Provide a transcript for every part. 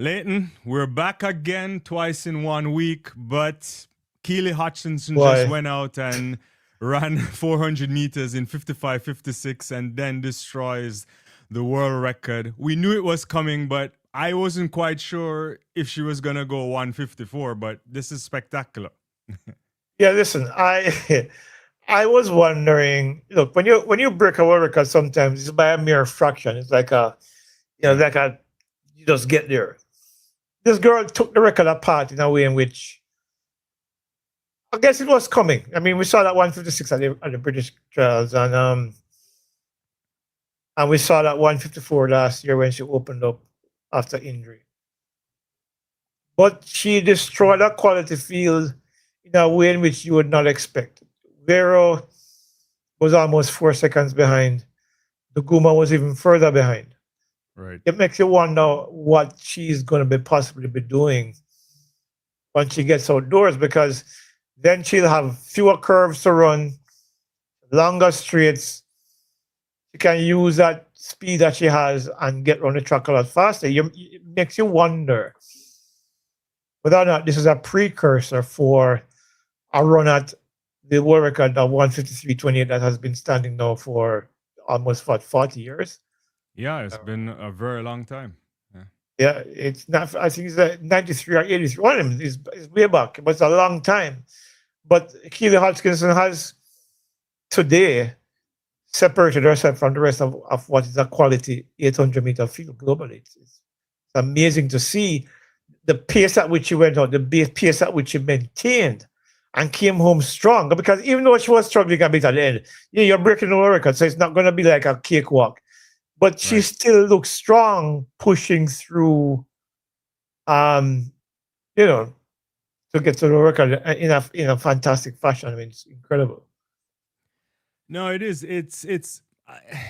Leighton, we're back again twice in 1 week, but Keely Hodgkinson Why? just went out and ran 400 meters in 55:56 and then destroys the world record. We knew it was coming, but I wasn't quite sure if she was going to go 154, but this is spectacular. Yeah, listen, I was wondering, look, when you break a world record sometimes it's by a mere fraction. It's like you just get there. This girl took the record apart in a way in which I guess it was coming. I mean, we saw that 156 at the British trials, and we saw that 154 last year when she opened up after injury. But she destroyed a quality field in a way in which you would not expect. WERRO was almost 4 seconds behind. DUGUMA was even further behind. Right. It makes you wonder what she's going to possibly be doing when she gets outdoors, because then she'll have fewer curves to run, longer straights. She can use that speed that she has and get around the track a lot faster. It makes you wonder whether or not this is a precursor for a run at the world record of 153.28 that has been standing now for almost 40 years. Yeah, it's been a very long time. Yeah, it's not. I think it's 93 or 83. One of them is way back, but it's a long time. But Keely Hodgkinson has today separated herself from the rest of what is a quality 800-meter field globally. It's amazing to see the pace at which she went out, the pace at which she maintained and came home strong. Because even though she was struggling a bit at the end, you're breaking the world record, so it's not going to be like a cakewalk. But she still looks strong, pushing through, to get to the record in a fantastic fashion. I mean, it's incredible. No, it is. It's.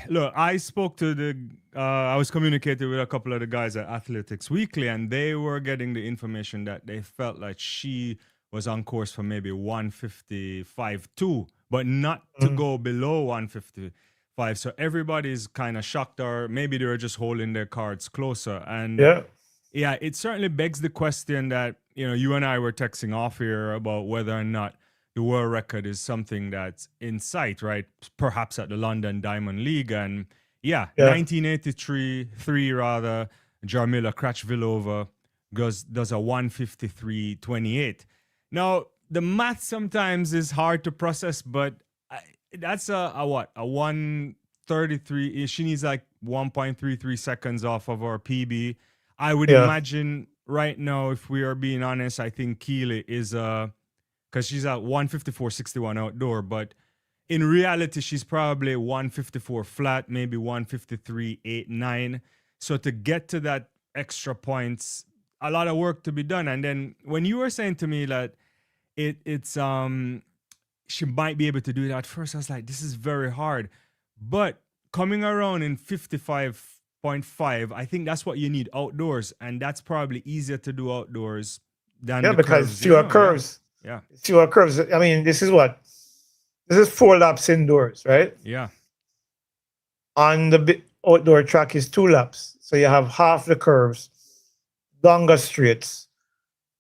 Look, I spoke to I was communicating with a couple of the guys at Athletics Weekly, and they were getting the information that they felt like she was on course for maybe 155.2, but not to go below 155. So everybody's kind of shocked, or maybe they're just holding their cards closer. And yeah, it certainly begs the question that, you and I were texting off here about whether or not the world record is something that's in sight, right? Perhaps at the London Diamond League. And 1983, Jarmila Krachvilova does a 153.28. Now, the math sometimes is hard to process, but that's a 133. She needs like 1.33 seconds off of our PB. I would imagine right now, if we are being honest, I think Keely is because she's at 154.61 outdoor, but in reality, she's probably 154 flat, maybe 153.89. So to get to that extra points, a lot of work to be done. And then when you were saying to me that it's she might be able to do that, at first I was like, this is very hard. But coming around in 55.5, I think that's what you need outdoors, and that's probably easier to do outdoors than because fewer curves. Yeah. Fewer curves. I mean, this is 4 laps indoors, right? Yeah. On the outdoor track is 2 laps. So you have half the curves, longer straights,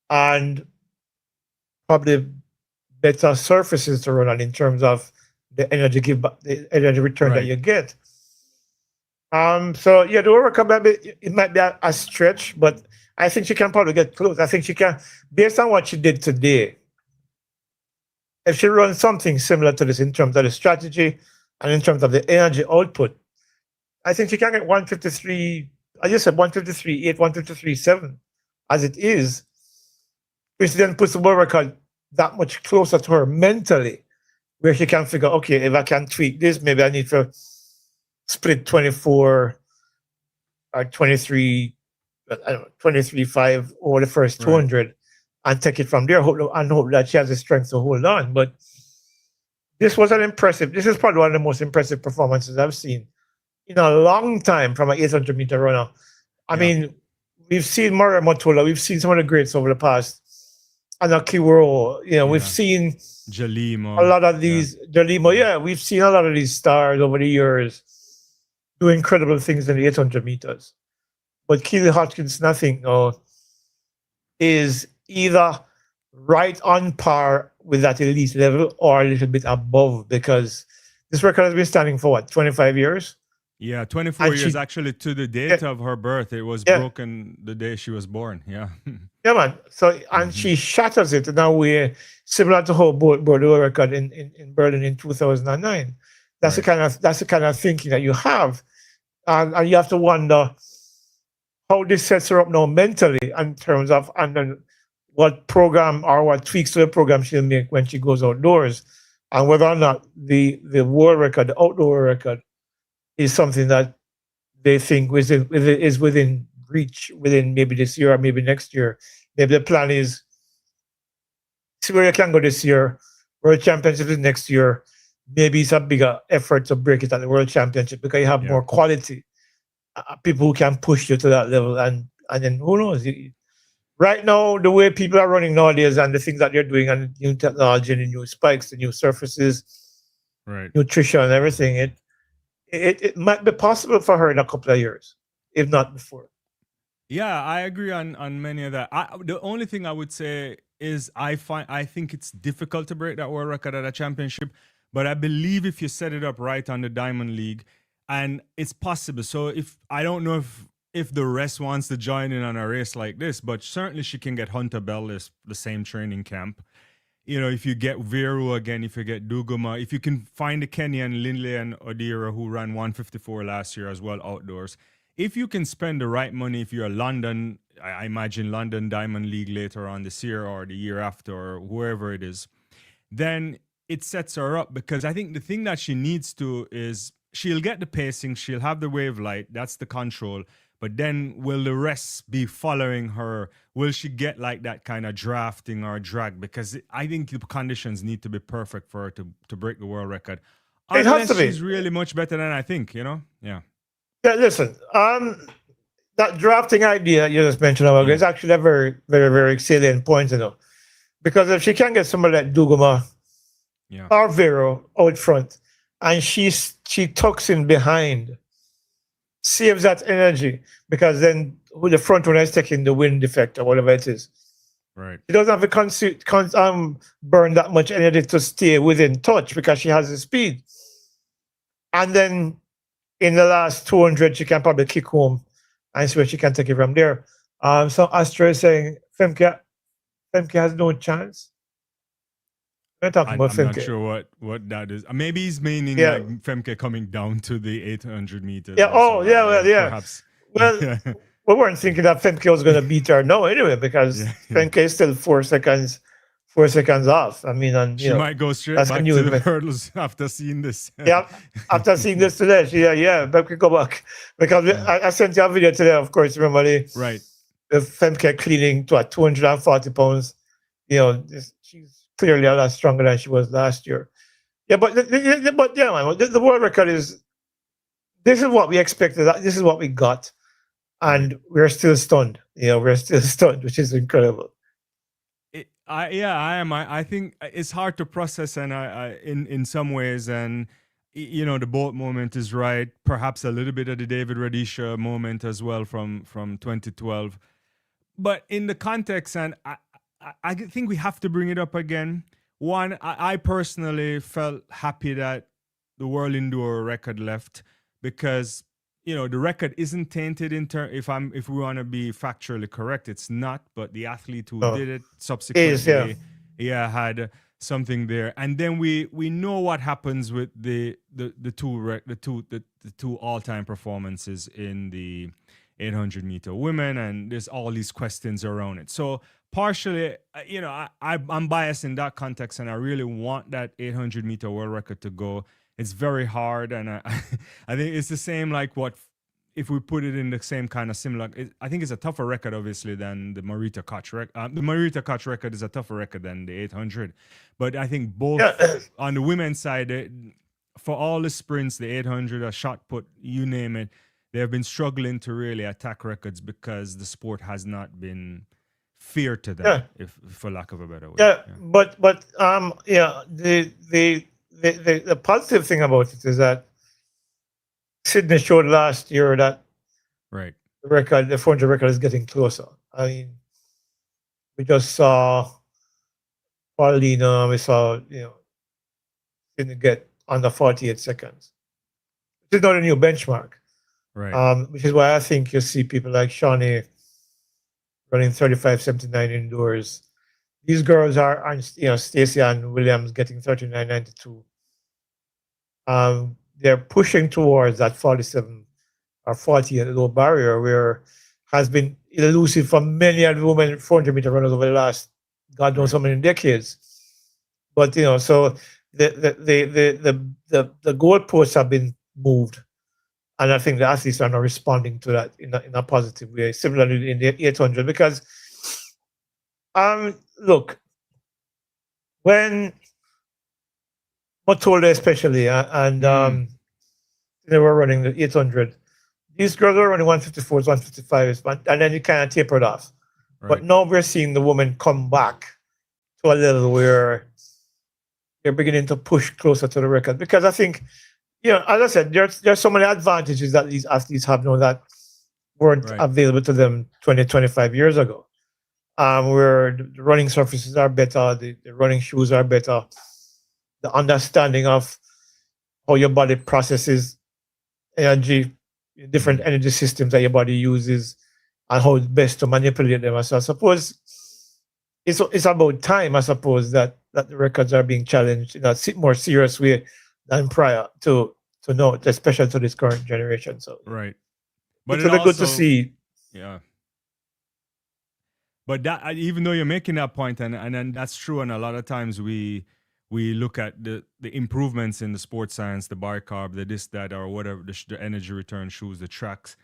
and probably better surfaces to run on in terms of the energy return that you get. So yeah, the world record it might be a stretch, but I think she can probably get close. I think she can, based on what she did today. If she runs something similar to this in terms of the strategy and in terms of the energy output, I think she can get 153. I just said 153.8, 153.7, as it is, which then puts the world record that much closer to her mentally, where she can figure, okay, if I can tweak this, maybe I need to split 24 or 23, I don't know, 23.5 over the first 200 and take it from there and hope that she has the strength to hold on. But this was this is probably one of the most impressive performances I've seen in a long time from an 800-meter runner. I mean, we've seen Maria Motola, we've seen some of the greats over the past, and Akiro, we've seen Jalimo. A lot of these, Jalimo, we've seen a lot of these stars over the years do incredible things in the 800 meters. But Keely Hodgkinson, I think, is either right on par with that elite level or a little bit above, because this record has been standing for what, 25 years? Yeah, 24 And years she- actually to the date of her birth. It was Yeah. broken the day she was born. Yeah. Yeah, man. So, and she shatters it in a way similar to how Bordeaux record in Berlin in 2009. That's Right. the kind of thinking that you have. And you have to wonder how this sets her up now mentally in terms of, and then what program or what tweaks to the program she'll make when she goes outdoors, and whether or not the world record, the outdoor record, is something that they think is within reach within maybe this year or maybe next year. Maybe the plan is see where you can go this year, World Championship is next year. Maybe it's a bigger effort to break it at the World Championship because you have more quality, people who can push you to that level, and then who knows? Right now, the way people are running nowadays and the things that they're doing and new technology and the new spikes, the new surfaces, Right. nutrition and everything, it might be possible for her in a couple of years, if not before. Yeah, I agree on many of that. The only thing I would say is I think it's difficult to break that world record at a championship, but I believe if you set it up right on the Diamond League, and it's possible. So if I don't know if the rest wants to join in on a race like this, but certainly she can get Hunter Bellis the same training camp. You know, if you get WERRO again, if you get DUGUMA, if you can find the Kenyan Lindley and Odira who ran 154 last year as well outdoors. If you can spend the right money, if you're London, I imagine London Diamond League later on this year or the year after or whoever it is, then it sets her up, because I think the thing that she needs to is she'll get the pacing, she'll have the wave light, that's the control, but then will the rest be following her? Will she get like that kind of drafting or drag? Because I think the conditions need to be perfect for her to break the world record. It has to be. She's really much better than I think, you know? Yeah. Yeah, listen, that drafting idea you just mentioned about is actually a very, very, very salient point, you know. Because if she can get somebody like DUGUMA or WERRO out front, and she tucks in behind, saves that energy, because then the front runner is taking the wind effect or whatever it is. Right. She doesn't have to burn that much energy to stay within touch because she has the speed. And then in the last 200, she can probably kick home and see where she can take it from there. So Astra is saying Femke has no chance. We're talking about Femke. I'm not sure what that is. Maybe he's meaning like Femke coming down to the 800 meters. Yeah. Oh, yeah. Well, yeah. Perhaps. Well, we weren't thinking that Femke was going to beat her. No, anyway, because Femke is still 4 seconds off. I mean, and she might go straight back to the hurdles after seeing this. Yeah, after seeing this today, but we go back because I sent you a video today. Of course, remember the Femke cleaning to 240 pounds. You know, she's clearly a lot stronger than she was last year. Yeah, but man, the world record is. This is what we expected. This is what we got, and we're still stunned. You know, we're still stunned, which is incredible. I am. I think it's hard to process, and in some ways, and you know, the boat moment is right. Perhaps a little bit of the David Rudisha moment as well from 2012, but in the context, and I think we have to bring it up again. One, I personally felt happy that the World Indoor record left, because you know the record isn't tainted in if we want to be factually correct, it's not. But the athlete who did it subsequently, had something there. And then we know what happens with the two all-time performances in the 800 meter women, and there's all these questions around it. So partially, you know, I'm biased in that context, and I really want that 800 meter world record to go. It's very hard, and I think it's the same like what if we put it in the same kind of similar. I think it's a tougher record, obviously, than the Marita Koch record. The Marita Koch record is a tougher record than the 800, but I think both on the women's side, for all the sprints, the 800, a shot put, you name it, they have been struggling to really attack records because the sport has not been fair to them, if for lack of a better way. But the positive thing about it is that Sydney showed last year that the 400 record is getting closer. I mean, we just saw Paulina, we saw, didn't get under 48 seconds. This is not a new benchmark. Right. Which is why I think you see people like Shawnee running 35.79 indoors. These girls are Stacey and Williams getting 39.92. They're pushing towards that 47 or 48 low barrier, where has been elusive for many of the women 400-meter runners over the last God knows how many decades. But so the goalposts have been moved, and I think the athletes are now responding to that in a positive way. Similarly in the 800, because look, when Matolda especially and they were running the 800, these girls were running 154s, 155s, and then it kind of tapered off. Right. But now we're seeing the women come back to a level where they're beginning to push closer to the record. Because I think, as I said, there's so many advantages that these athletes have now that weren't available to them 20, 25 years ago. Where the running surfaces are better, the running shoes are better, the understanding of how your body processes energy, different energy systems that your body uses, and how it's best to manipulate them. So I suppose it's about time, I suppose, that the records are being challenged in a more serious way than prior to know, especially to this current generation. So but it's really good to see. Yeah. But that, even though you're making that point, and that's true, and a lot of times we look at the improvements in the sports science, the bicarb, the this, that, or whatever, the energy return shoes, the tracks.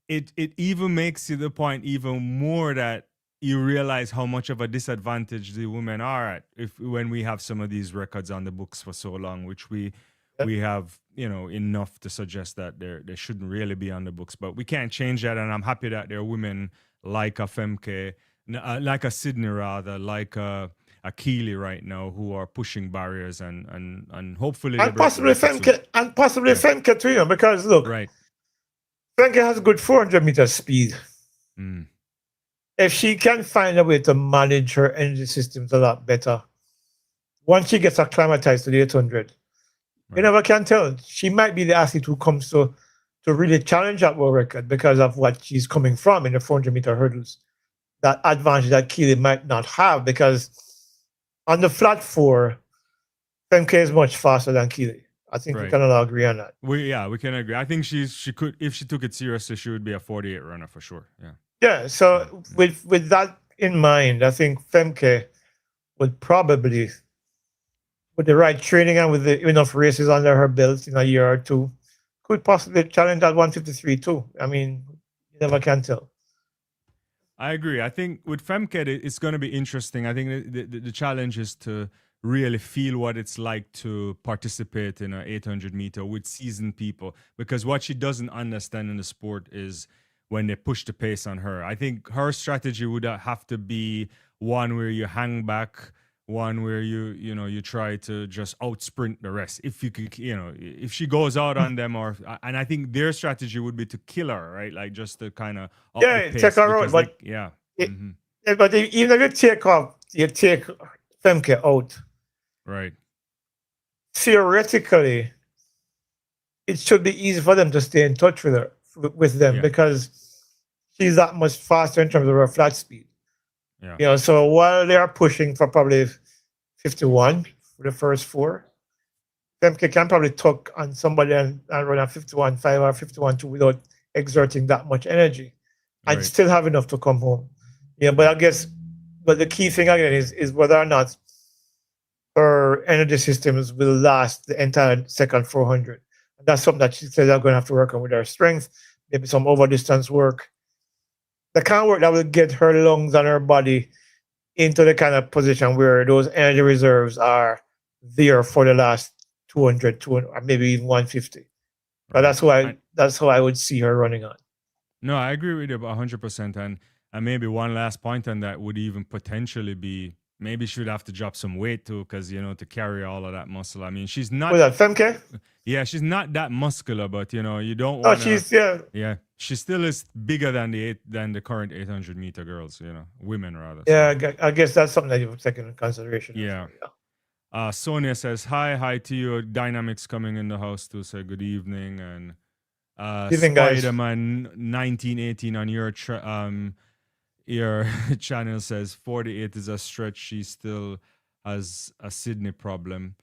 It even makes you the point even more that you realize how much of a disadvantage the women are at when we have some of these records on the books for so long, which we have enough to suggest that they shouldn't really be on the books. But we can't change that, and I'm happy that there are women like a Femke, like a Sydney rather, like a Keely right now, who are pushing barriers and hopefully possibly Femke too, because look, Femke has good 400-meter speed. If she can find a way to manage her energy systems a lot better, once she gets acclimatized to the 800, you never can tell. She might be the athlete who comes to really challenge that world record because of what she's coming from in the 400-meter hurdles. That advantage that Keely might not have, because on the flat 4, Femke is much faster than Keely. I think we can all agree on that. We can agree. I think she could, if she took it seriously, she would be a 48 runner for sure. Yeah. So with that in mind, I think Femke would probably, with the right training and with enough races under her belt in a year or two, could possibly challenge that 153 too. I mean, you never can tell. I agree. I think with Femke, it's going to be interesting. I think the challenge is to really feel what it's like to participate in an 800 meter with seasoned people, because what she doesn't understand in the sport is when they push the pace on her. I think her strategy would have to be one where you hang back, one where you try to just out sprint the rest. If you could, if she goes out on them, and I think their strategy would be to kill her, right? Like just to kind of take her out. But but even if you take Femke out, right? Theoretically, it should be easy for them to stay in touch with them because she's that much faster in terms of her flat speed. So while they are pushing for probably 51 for the first 4, Femke can probably tuck on somebody and run a 51.5 or 51.2 without exerting that much energy and still have enough to come home. But I guess, the key thing again is whether or not her energy systems will last the entire second 400. And that's something that she says they're going to have to work on with her strength, maybe some over distance work. The kind of work that will get her lungs and her body into the kind of position where those energy reserves are there for the last 200, or maybe even 150. But that's how I would see her running on. No, I agree with you about 100%. And maybe one last point on that would even potentially be maybe she would have to drop some weight too, because you know, to carry all of that muscle. I mean, she's not. Was that Femke? Yeah, she's not that muscular, but you know, you don't Oh, want. she's Yeah, she still is bigger than the current 800-meter girls. You know, women rather. Yeah, I guess that's something that you've taken into consideration. Yeah. Yeah. Sonia says hi to you. Dynamics coming in the house to say good evening, and Evening, guys. Spider-Man 1918 on your channel says 48 is a stretch. She still has a Sydney problem.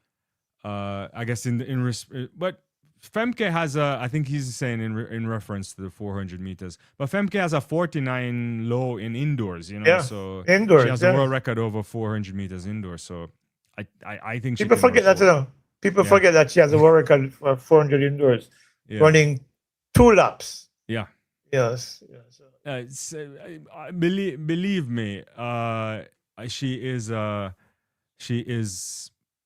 I guess but Femke has I think he's saying in reference to the 400 meters, but Femke has a 49 low in indoors, you know, Yeah, so indoors, she has yeah. a world record over 400 meters indoors. So I think people forget that, you know. People forget that she has a world record for 400 indoors, running 2 laps. Yeah. Yes. Believe me,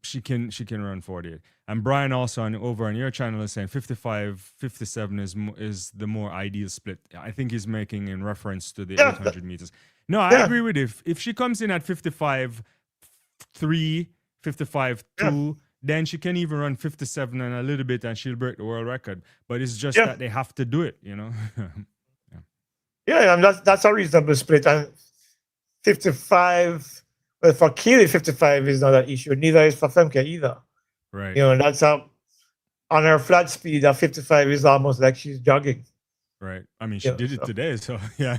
she can run 48. And Brian also over on your channel is saying 55, 57 is the more ideal split. I think he's making in reference to the 800 meters. No, I agree with it. If she comes in at 55.3, 55.2, then she can even run 57 and a little bit, and she'll break the world record. But it's just that they have to do it, you know. Yeah, and that's a reasonable split. And 55, well, for Keely, 55 is not an issue. Neither is for Femke either. Right. You know, that's on her flat speed, at 55 is almost like she's jogging. Right. I mean, she did it today, so yeah.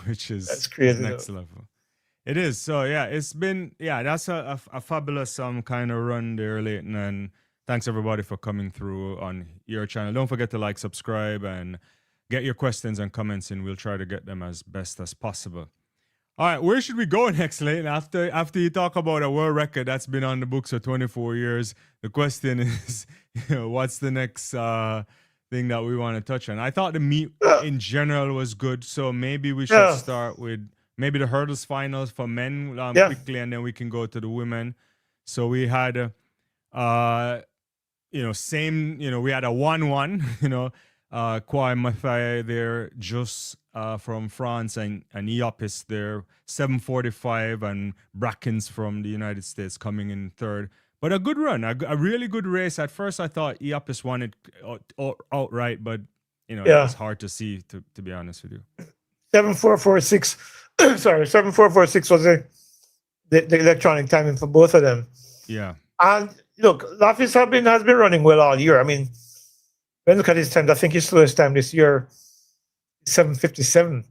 Which is that's crazy, next level. It is. So yeah, it's been that's a fabulous kind of run there, Leighton, and thanks everybody for coming through on your channel. Don't forget to like, subscribe, and get your questions and comments in. We'll try to get them as best as possible. All right, where should we go next, Leighton? After you talk about a world record that's been on the books for 24 years, the question is, what's the next thing that we want to touch on? I thought the meet in general was good, so maybe we should start with maybe the hurdles finals for men quickly, and then we can go to the women. So we had, we had a 1-1, KWAOU-MATHEY there, just from France, and Llopis there, 7:45, and Brackens from the United States coming in third. But a good run, a really good race. At first, I thought Llopis won it outright, but it's hard to see, to be honest with you. 7:446. Sorry, 7:446 was the electronic timing for both of them. Yeah. And look, Llopis has been running well all year. I mean, when you look at his times, I think his slowest time this year is 7:57,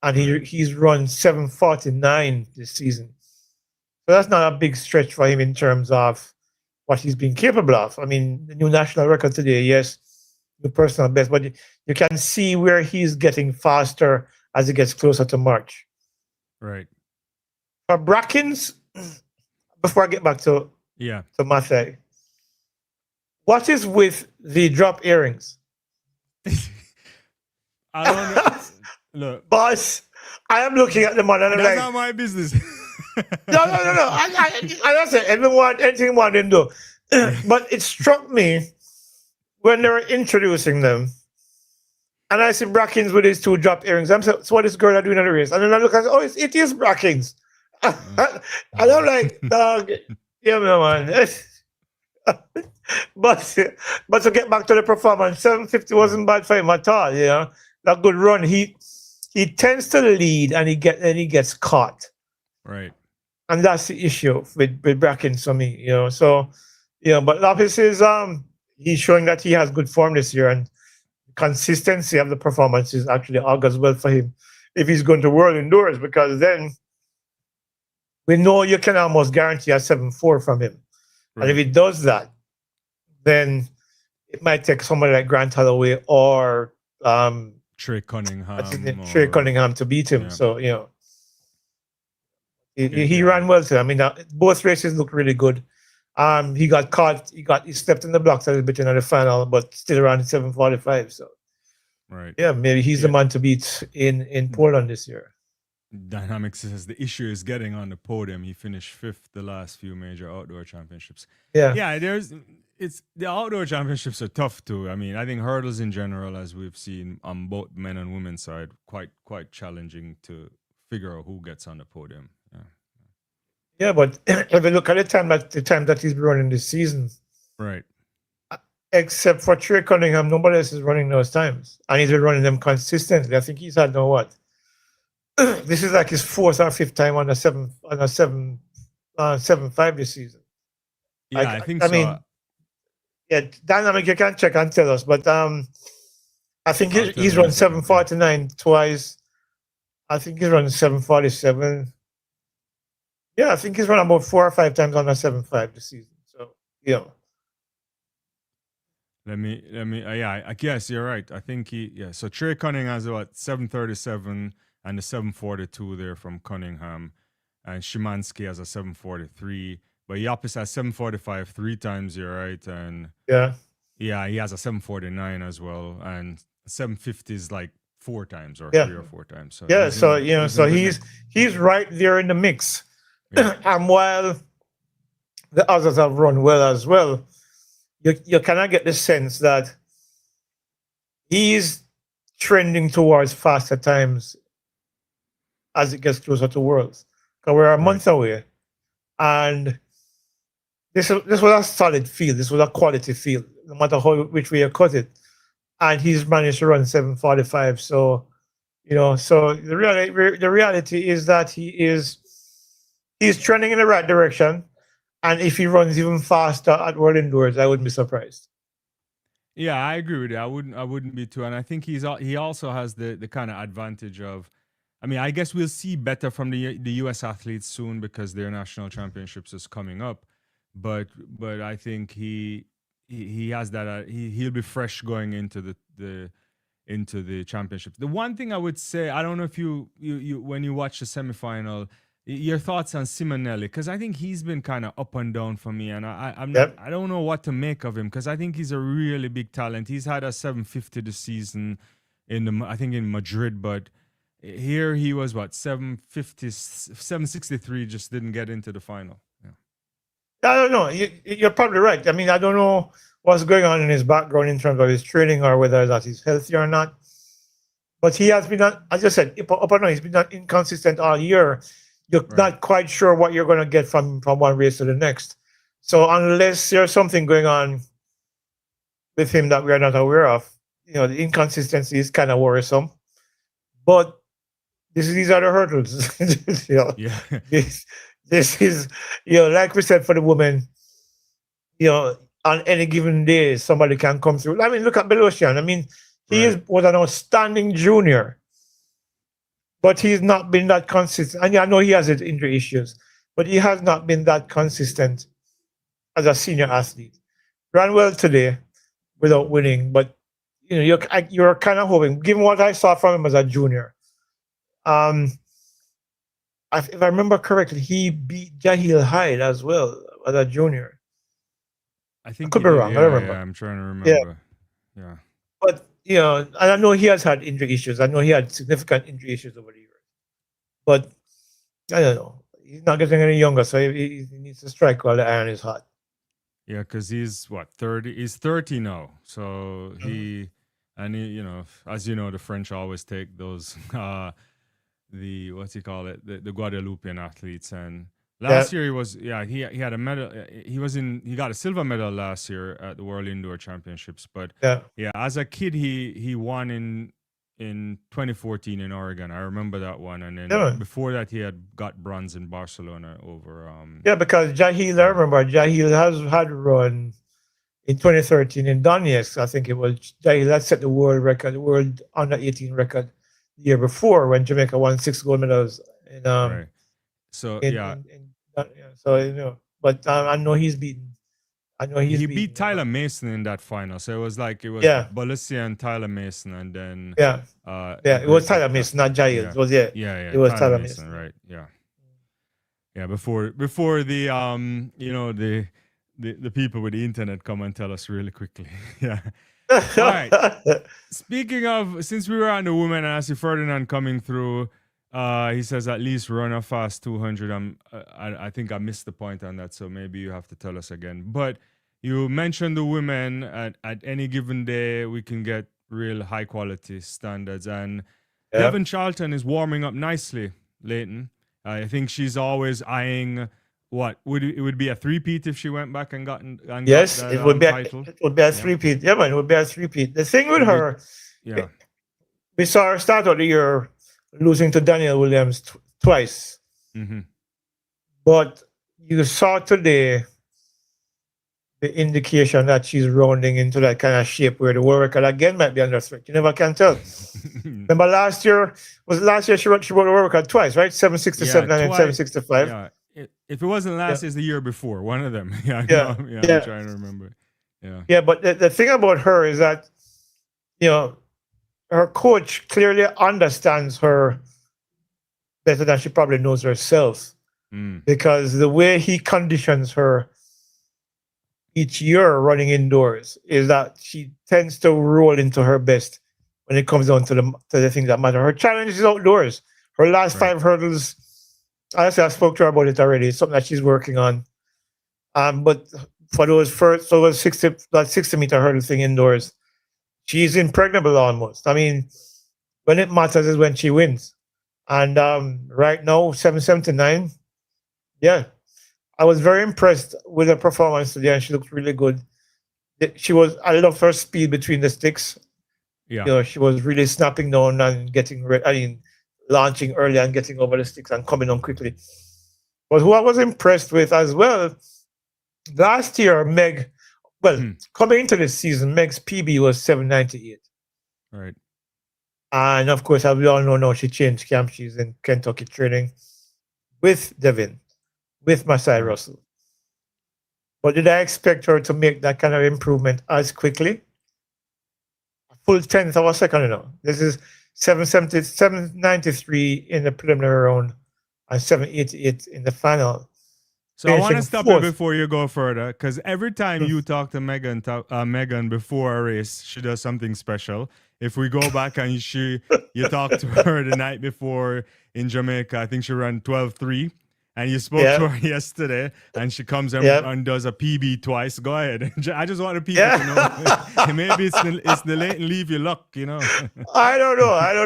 and he's run 7:49 this season. So that's not a big stretch for him in terms of what he's been capable of. I mean, the new national record today, yes, the personal best, but you can see where he's getting faster as he gets closer to March. Right. For Brackens, before I get back to Mathey, what is with the drop earrings? I don't know. Look, boss, I am looking at them and I'm that's not my business. No. I said anything one didn't do. But it struck me when they were introducing them, and I see Brackens with his 2 drop earrings. I'm saying, so what is girl are doing at the race? And then I look and say, oh, it is Brackens. And I'm like, dog, yeah, man. But to get back to the performance, 750 wasn't bad for him at all. You know, that good run. He tends to lead, and he gets caught. Right. And that's the issue with Brackens for me. So but Llopis is he's showing that he has good form this year, and consistency of the performances actually augurs well for him if he's going to World Indoors, because then we know you can almost guarantee a 7.4 from him. Right. And if he does that, then it might take somebody like Grant Holloway or Trey Cunningham to beat him. Yeah. So he ran well too. I mean, both races look really good. He got caught. He stepped in the blocks a little bit in the final, but still around 7:45. So, right. Yeah, maybe he's the man to beat in Poland this year. Dynamics says the issue is getting on the podium. He finished 5th the last few major outdoor championships. Yeah. The outdoor championships are tough too. I mean, I think hurdles in general, as we've seen on both men and women's side, quite challenging to figure out who gets on the podium. Yeah. Yeah, but if you look at the time that he's running this season, Right. except for Trey Cunningham, nobody else is running those times, and he's been running them consistently. I think he's had this is like his fourth or fifth time on a 7.5 this season. Yeah, I think so. mean, yeah, dynamic. You can check and tell us, but I think he's run 7:49 twice. I think he's run 7:47. Yeah, I think he's run about 4 or 5 times on a 7.5 this season. So yeah. Let me. Yeah, I guess you're right. I think So Trey Cunningham has about 7:37 and the 7:42 there from Cunningham, and Szymanski has a 7:43. But Llopis has 7:45 3 times. You're right, and yeah, he has a 7:49 as well, and 7:50 is like 4 times or 3 or 4 times. So yeah, so he's right there in the mix. Yeah. And while the others have run well as well, you kind of get the sense that he's trending towards faster times as it gets closer to Worlds. Because we're a month away, and this was a solid field. This was a quality field, no matter which way you cut it. And he's managed to run 7:45. So, so the reality is that he's trending in the right direction. And if he runs even faster at World Indoors, I wouldn't be surprised. Yeah, I agree with you. I wouldn't be too. And I think he also has the kind of advantage of, I mean, I guess we'll see better from the US athletes soon because their national championships is coming up. But I think he has that. He'll be fresh going into the championships. The one thing I would say, I don't know if you when you watch the semifinal, your thoughts on Simonelli, because I think he's been kind of up and down for me, and I don't know what to make of him because I think he's a really big talent. He's had a 750 this season I think in Madrid, but here he was 763, just didn't get into the final. Yeah. I don't know. You're probably right. I mean, I don't know what's going on in his background in terms of his training or whether that he's healthy or not. But he has been, as I said, up and down. He's been inconsistent all year. You're not quite sure what you're going to get from one race to the next. So unless there's something going on with him that we are not aware of, the inconsistency is kind of worrisome. But these are the hurdles. Yeah. This is, like we said for the women, on any given day, somebody can come through. I mean, look at Belocian. I mean, he was an outstanding junior. But he's not been that consistent. And I know he has his injury issues, but he has not been that consistent as a senior athlete. Ran well today without winning, but you're kind of hoping, given what I saw from him as a junior. If I remember correctly, he beat Jahil Hyde as well as a junior. I think I could be wrong. I don't remember. Yeah, I'm trying to remember. Yeah. But and I know he has had injury issues. I know he had significant injury issues over the years. But I don't know. He's not getting any younger, so he needs to strike while the iron is hot. Yeah, because he's 30? He's 30 now. So he, as you know, the French always take those the Guadeloupean athletes, and last year he had a medal. He got a silver medal last year at the World Indoor Championships. But as a kid he won in 2014 in Oregon. I remember that one, and then before that he had got bronze in Barcelona over. Because Jahil, I remember Jahil had run in 2013 in Donetsk. I think it was Jahil had set the world record, the world under 18 record the year before when Jamaica won 6 gold medals. So but I know he's beaten. He beat Tyler Mason in that final. So it was Belocian, Tyler Mason, and then it was Tyler Mason, not Jahil. It was it was Tyler Mason, right? Yeah. Before the the people with the internet come and tell us really quickly. Yeah. All right. Speaking of, since we were on the women, and I see Ferdinand coming through. He says at least run a fast 200. I think I missed the point on that, so maybe you have to tell us again. But you mentioned the women at any given day we can get real high quality standards, and Devynne CHARLTON is warming up nicely. Leighton. I think she's always eyeing what would be a three-peat if she went back and got Yes, that it would be title. it would be a three-peat. Yeah, man, it would be a three-peat. The thing with her, Yeah. we saw her start out the year losing to Danielle Williams twice. Mm-hmm. But you saw today the indication that she's rounding into that kind of shape where the world record again might be under threat. You never can tell. Remember last year she wrote the world record twice, right? 767 and then 765. Yeah. If it wasn't last, it's the year before. One of them. I'm trying to remember. Yeah. Yeah, but the thing about her is that, you know, her coach clearly understands her better than she probably knows herself. Because the way he conditions her each year running indoors is that she tends to roll into her best when it comes down to the things that matter. Her challenge is outdoors. Her last 5 hurdles, honestly, I spoke to her about it already. It's something that she's working on. But for those 60-meter hurdle thing indoors, she's impregnable almost. I mean, when it matters is when she wins. And right now, 779. Yeah, I was very impressed with her performance today, and she looked really good. I love her speed between the sticks. Yeah, you know, she was really snapping down and getting ready. I mean, launching early and getting over the sticks and coming on quickly. But who I was impressed with as well, last year, coming into this season, Meg's PB was 798. Right. And of course, as we all know now, she changed camp. She's in Kentucky training with Devynne, with Masai Russell. But did I expect her to make that kind of improvement as quickly? A full 10th of a second, you know. This is 793 in the preliminary round and 788 in the final. So I want to stop you before you go further, because every time you talk to Megan before a race, she does something special. If we go back and you talk to her the night before in Jamaica, I think she ran 12:3. And you spoke to her yesterday, and she comes and does a PB twice. Go ahead. I just want the people to know. Maybe it's the Leighton Levy luck, you know. I don't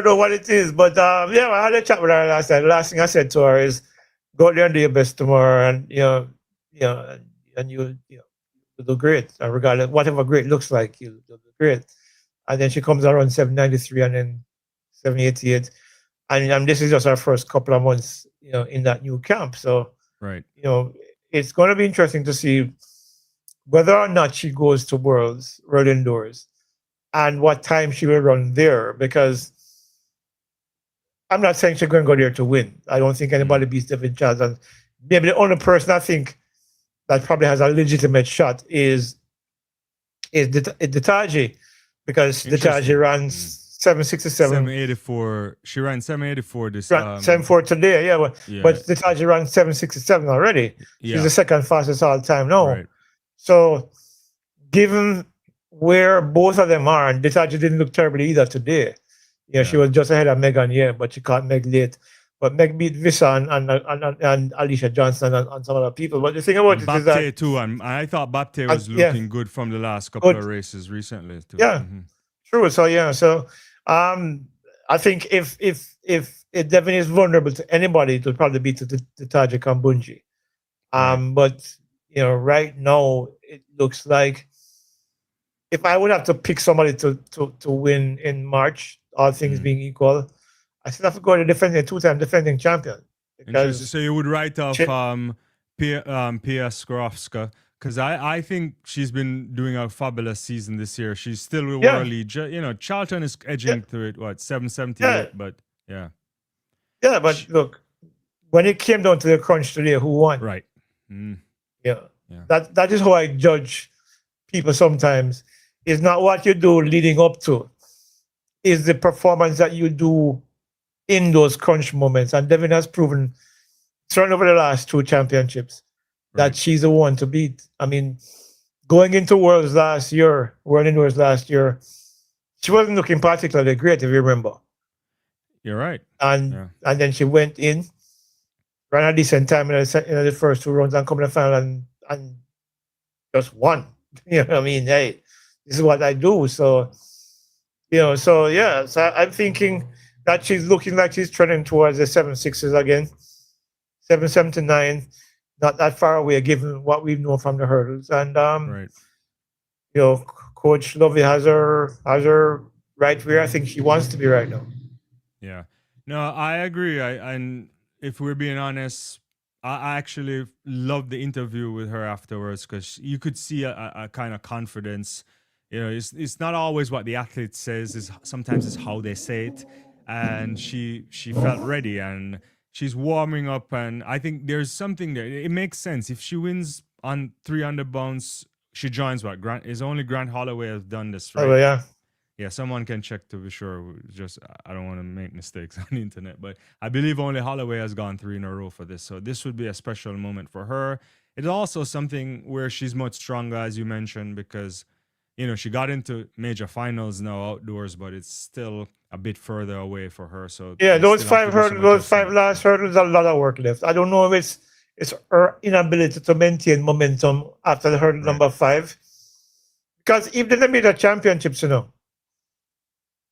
know what it is, but I had a chat with her last night. The last thing I said to her is, "Go out there and do your best tomorrow, and you'll do great. And regardless, whatever great looks like, you'll do great." And then she comes around 793 and then 788, and this is just our first couple of months, you know, in that new camp. So, right, you know, it's going to be interesting to see whether or not she goes to World Indoors and what time she will run there, because I'm not saying she's going to go there to win. I don't think anybody beats Devynne Charles. And maybe the only person I think that probably has a legitimate shot is Ditaji, because Ditaji runs 767. 784. She ran 784 this 74 today, but Ditaji ran 767 already. Yeah. She's the second fastest all time now. Right. So given where both of them are, and Ditaji didn't look terribly either today. She was just ahead of Megan, but she caught Meg late. But Meg beat Visa and Alicia Johnson and some other people. But the thing about it is that too, and I thought Bapte was looking good from the last couple of races recently too. Yeah, true. So I think if Devynne is vulnerable to anybody, it would probably be to Ditaji KAMBUNDJI. But right now it looks like if I would have to pick somebody to win in March, all things being equal, I still have to go to two-time defending champion. So you would write off SKRZYSZOWSKA, because I think she's been doing a fabulous season this year. She's still with World League. CHARLTON is edging to it, 778, but yeah. Yeah, but look, when it came down to the crunch today, who won? Right. That is how I judge people sometimes. It's not what you do leading up to. It's the performance that you do in those crunch moments. And Devynne has proven, certainly over the last two championships, that she's the one to beat. I mean, going into World Indoors last year, she wasn't looking particularly great, if you remember. You're right. And then she went in, ran a decent time in the first two rounds, and come to the final and just won. You know what I mean? Hey, this is what I do. So I'm thinking that she's looking like she's trending towards the 7.6s again, 7.79, not that far away given what we know from the hurdles. And Right. you know, Coach Lovey has her right where I think she wants to be right now. Yeah. No, I agree. And if we're being honest, I actually loved the interview with her afterwards because you could see a kind of confidence. You know, it's not always what the athlete says, is sometimes it's how they say it. And she felt ready and she's warming up, and I think there's something there. It makes sense. If she wins on 300 bounce, she joins what? Is only Grant Holloway has done this, right? Oh yeah. Yeah, someone can check to be sure. Just I don't want to make mistakes on the internet, but I believe only Holloway has gone 3 in a row for this. So this would be a special moment for her. It's also something where she's much stronger, as you mentioned, because you know she got into major finals now outdoors, but it's still a bit further away for her. So yeah, they those still have 5 to do some hurdles, those 5 adjustment. last hurdles, a lot of work left. I don't know if it's her inability to maintain momentum after the hurdle Right. number 5, because even the major championships, you know,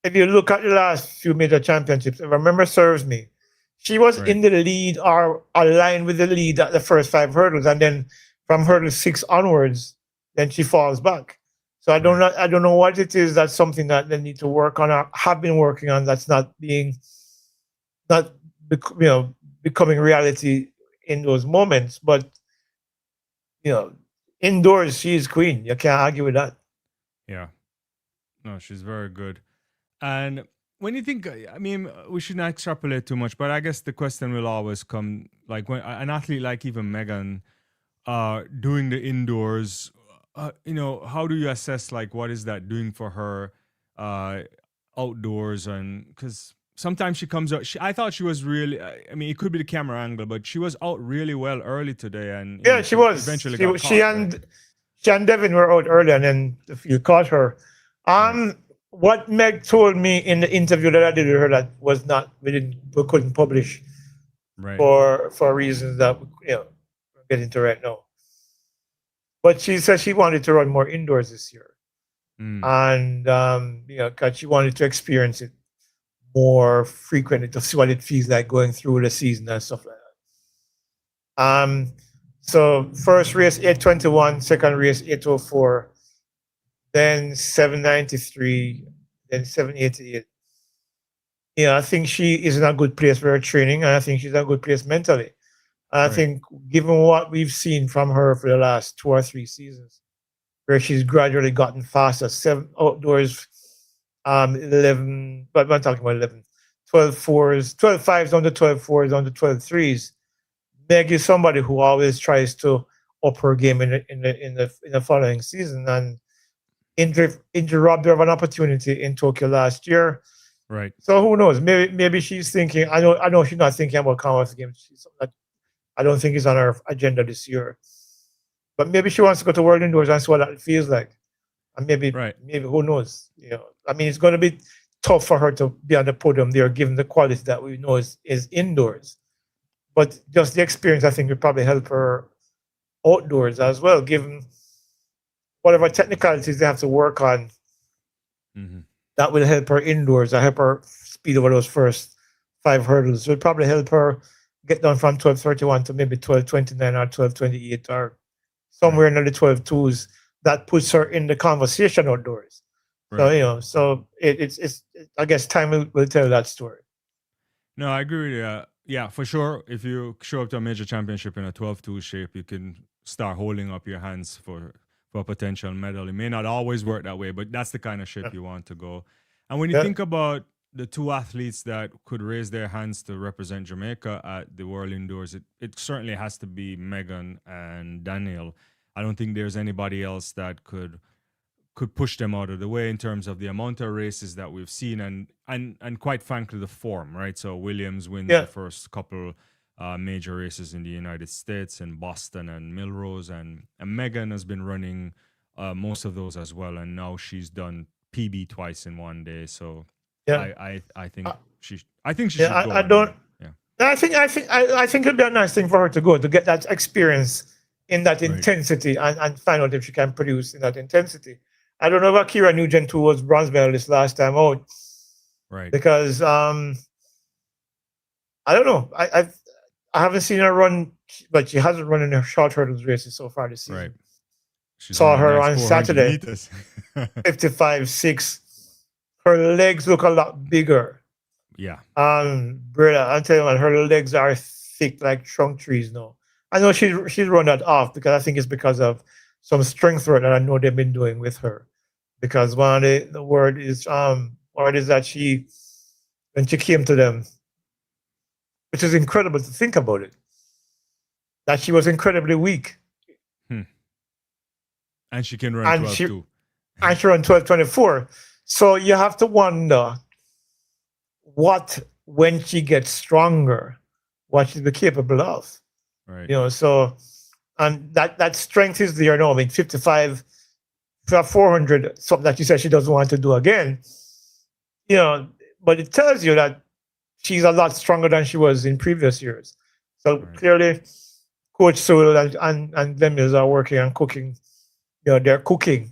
if you look at the last few major championships, if I remember serves me, she was Right. in the lead or aligned with the lead at the first 5 hurdles, and then from hurdle 6 onwards, then she falls back. So I don't Right. know. I don't know what it is. That's something that they need to work on or have been working on. That's not becoming reality in those moments. But you know, indoors she is queen. You can't argue with that. Yeah. No, she's very good. And when you think, I mean, we shouldn't extrapolate too much, but I guess the question will always come, like when an athlete like even Megan, doing the indoors, you know, how do you assess like what is that doing for her, outdoors? And because sometimes she comes out, I thought she was really, I mean, it could be the camera angle, but she was out really well early today, and you Yeah, know, she was. eventually She, got she caught, right? and she and Devynne were out early, and then the field caught her. Right. What Meg told me in the interview that I did with her that was not we couldn't publish Right. for reasons that we'll get into right now. But she said she wanted to run more indoors this year, Mm. and because she wanted to experience it more frequently to see what it feels like going through the season and stuff like that. So first race 8:21, second race 8:04, then 7:93, then 7:88. Yeah, I think she is in a good place for her training, and I think she's in a good place mentally. And I Right. think, given what we've seen from her for the last 2 or 3 seasons, where she's gradually gotten faster, 7 outdoors, 11, but I'm talking about 11, 12 fours, 12 fives down to 12 fours, down to 12 threes. Meg is somebody who always tries to up her game in the following season, and injury robbed her of an opportunity in Tokyo last year. Right. So who knows? Maybe she's thinking. I know she's not thinking about Commonwealth Games. I don't think it's on her agenda this year. But maybe she wants to go to World Indoors and see what that feels like. And maybe who knows? I mean, it's going to be tough for her to be on the podium there, given the quality that we know is indoors. But just the experience, I think, would probably help her outdoors as well, given whatever technicalities they have to work on. Mm-hmm. That will help her indoors. I help her speed over those first 5 hurdles. It will probably help her get down from 12:31 to maybe 12:29 or 12:28 or somewhere in the 12:2s. That puts her in the conversation outdoors. Right. So it's I guess time will tell that story. No, I agree with you. Yeah, for sure. If you show up to a major championship in a 12-2 shape, you can start holding up your hands for a potential medal. It may not always work that way, but that's the kind of shape you want to go. And when you think about the 2 athletes that could raise their hands to represent Jamaica at the World Indoors, it certainly has to be Megan and Daniel. I don't think there's anybody else that could push them out of the way in terms of the amount of races that we've seen and quite frankly the form, right? So Williams wins the first couple major races in the United States in Boston and Millrose, and Megan has been running most of those as well, and now she's done PB twice in one day. So I think she should go. I think it'd be a nice thing for her to go to get that experience in that intensity and find out if she can produce in that intensity. I don't know about Ackera Nugent, who was bronze medalist last time out. Right. Because I don't know. I haven't seen her run, but she hasn't run in her short hurdles races so far this season. Right. She's Saw running her nice on 400 Saturday, meters. 55.6. Her legs look a lot bigger. Yeah. Brother, I'm telling you, man, her legs are thick like trunk trees now. I know she's run that off because I think it's because of some strength work that I know they've been doing with her. Because one of the word is that she, when she came to them, which is incredible to think about it, that she was incredibly weak. And she can run 12 too. And she ran 12:24. So you have to wonder when she gets stronger, what she's capable of. Right. You know, so, and that strength is there now. I mean, 55 for 400, something that she said she doesn't want to do again. You know, but it tells you that she's a lot stronger than she was in previous years. So clearly, Coach Sewell and Glenn Mills are working on cooking. You know, they're cooking,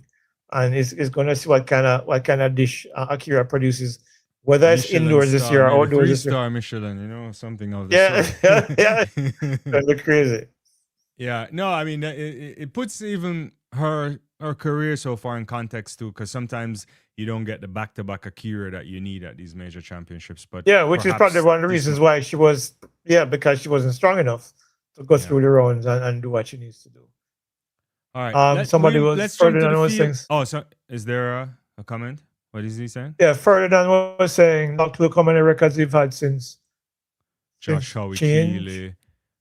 and is going to see what kind of dish Ackera produces, whether it's indoors this year or outdoors this year. 3-star Michelin, you know, something of the sort. Yeah. That's crazy. Yeah, no, I mean, it puts even her career so far in context too, because sometimes you don't get the back-to-back Ackera that you need at these major championships. But yeah, which is probably one of the reasons why she was, because she wasn't strong enough to go through the rounds and do what she needs to do. All right. Somebody was further than was saying. Oh, so is there a comment? What is he saying? Yeah, further than what was saying. Not to look how many records we've had since. Josh Howie Keely.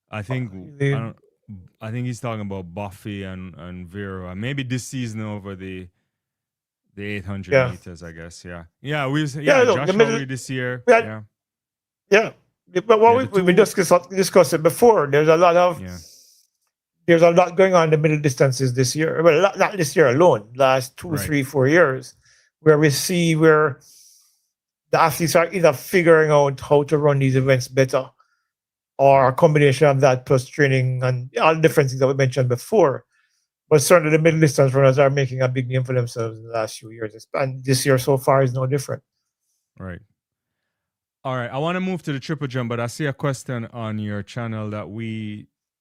I think he's talking about Buffy and Vera. Maybe this season over the 800 meters, I guess. Yeah. Josh Howie this year. Yeah. But we discussed it before. There's a lot going on in the middle distances this year. Well, not this year alone. Last 2, 3, 4 years, where we see where the athletes are either figuring out how to run these events better, or a combination of that plus training and all the different things that we mentioned before. But certainly the middle distance runners are making a big name for themselves in the last few years. And this year so far is no different. Right. All right. I want to move to the triple jump, but I see a question on your channel that